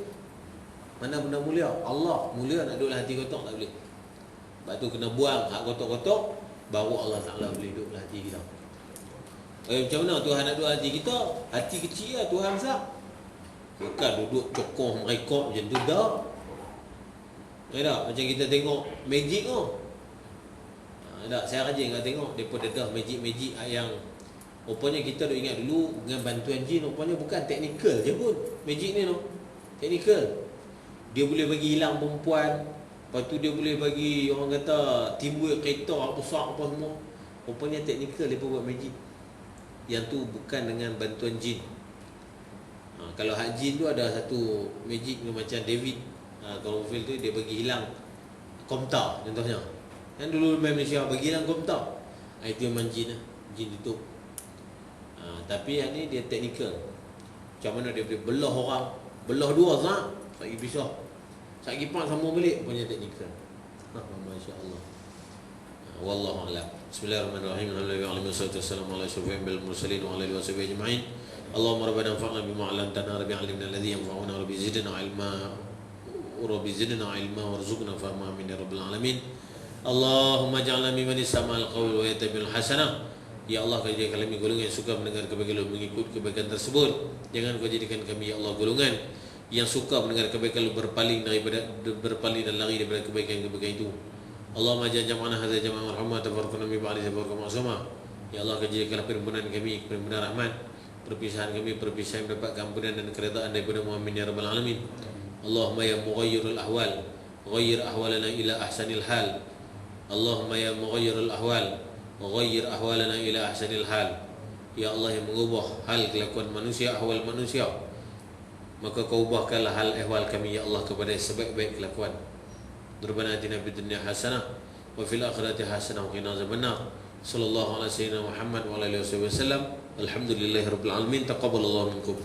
Mana benda mulia? Allah mulia, nak duduk dalam hati kotor tak boleh. Sebab tu kena buang hak kotor-kotor, baru Allah Ta'ala boleh duduk dalam hati kita. Macam mana Tuhan nak duduk hati kita? Hati kecil lah, Tuhan besar. Bukan duduk cokoh merekod macam tu dah. Tak? Macam kita tengok magic tu. Tak, saya rajin kat tengok depa dedah magic-magic yang rupanya kita duk ingat dulu dengan bantuan jin, rupanya bukan teknikal je pun. Magic ni tu teknikal. Dia boleh bagi hilang perempuan, Lepas tu dia boleh bagi orang kata timbul kereta besar apa semua. Rupanya teknikal dia buat magic. Yang tu bukan dengan bantuan jin. Kalau hak jin tu ada satu magic macam David. Kalau Phil tu dia bagi hilang komta contohnya. Yang dulu main Malaysia bagi hilang komta. Itu memang jin lah. Jin tutup. Tapi yang ni dia teknikal. Macam mana dia boleh belah orang, belah dua zat, lagi pisah. Sagi pak sama balik punya teknikal. Masya-Allah. Wallahu a'lam. Bismillahirrahmanirrahim. Alhamdulillahi wassalamu ala asyrafil mursalin wa ala alihi washabihi ajma'in. Allahumma rabbana anfa'na bima 'allamtana rabbi 'allimna alladhi yanfa'una rabbi zidna 'ilma rabbi zidna 'ilma warzuqna fahma min rabbil alamin. Allahumma ja'alna mimman istama'al qawl wa yattabi'ul hasanah. Ya Allah, kau jadikan kami golongan yang suka mendengar kebaikan, mengikut kebaikan tersebut. Jangan kau jadikan kami ya Allah golongan yang suka mendengar kebaikan, berpaling dan lari daripada kebaikan-kebaikan itu. Allahumma ja'alna hadza jama'an marhamah tabarrakna min ba'di tabarrakna ma'suma. Ya Allah, kau jadikanlah perhimpunan kami perhimpunan rahmat, perpisahan kami perpisahan mendapat ampunan dan keredaan daripada Muhammad ya rabbal alamin. Allahumma ya mughayyirul ahwal, ghayyir ahwalana ila ahsanil hal. Allahumma ya mughayyirul ahwal, ghayyir ahwalana ila ahsanil hal. Ya Allah yang mengubah hal kelakuan manusia, ahwal manusia, maka kau ubahkanlah hal ehwal kami ya Allah kepada sebaik-baik kelakuan. Rabbana atina fid dunya hasanah wa fil akhirati hasanah wa qina azabannar. Sallallahu alaihi wasallam Muhammad wa alihi wasallam. Alhamdulillahirabbil alamin. Taqabbalallahu minkum.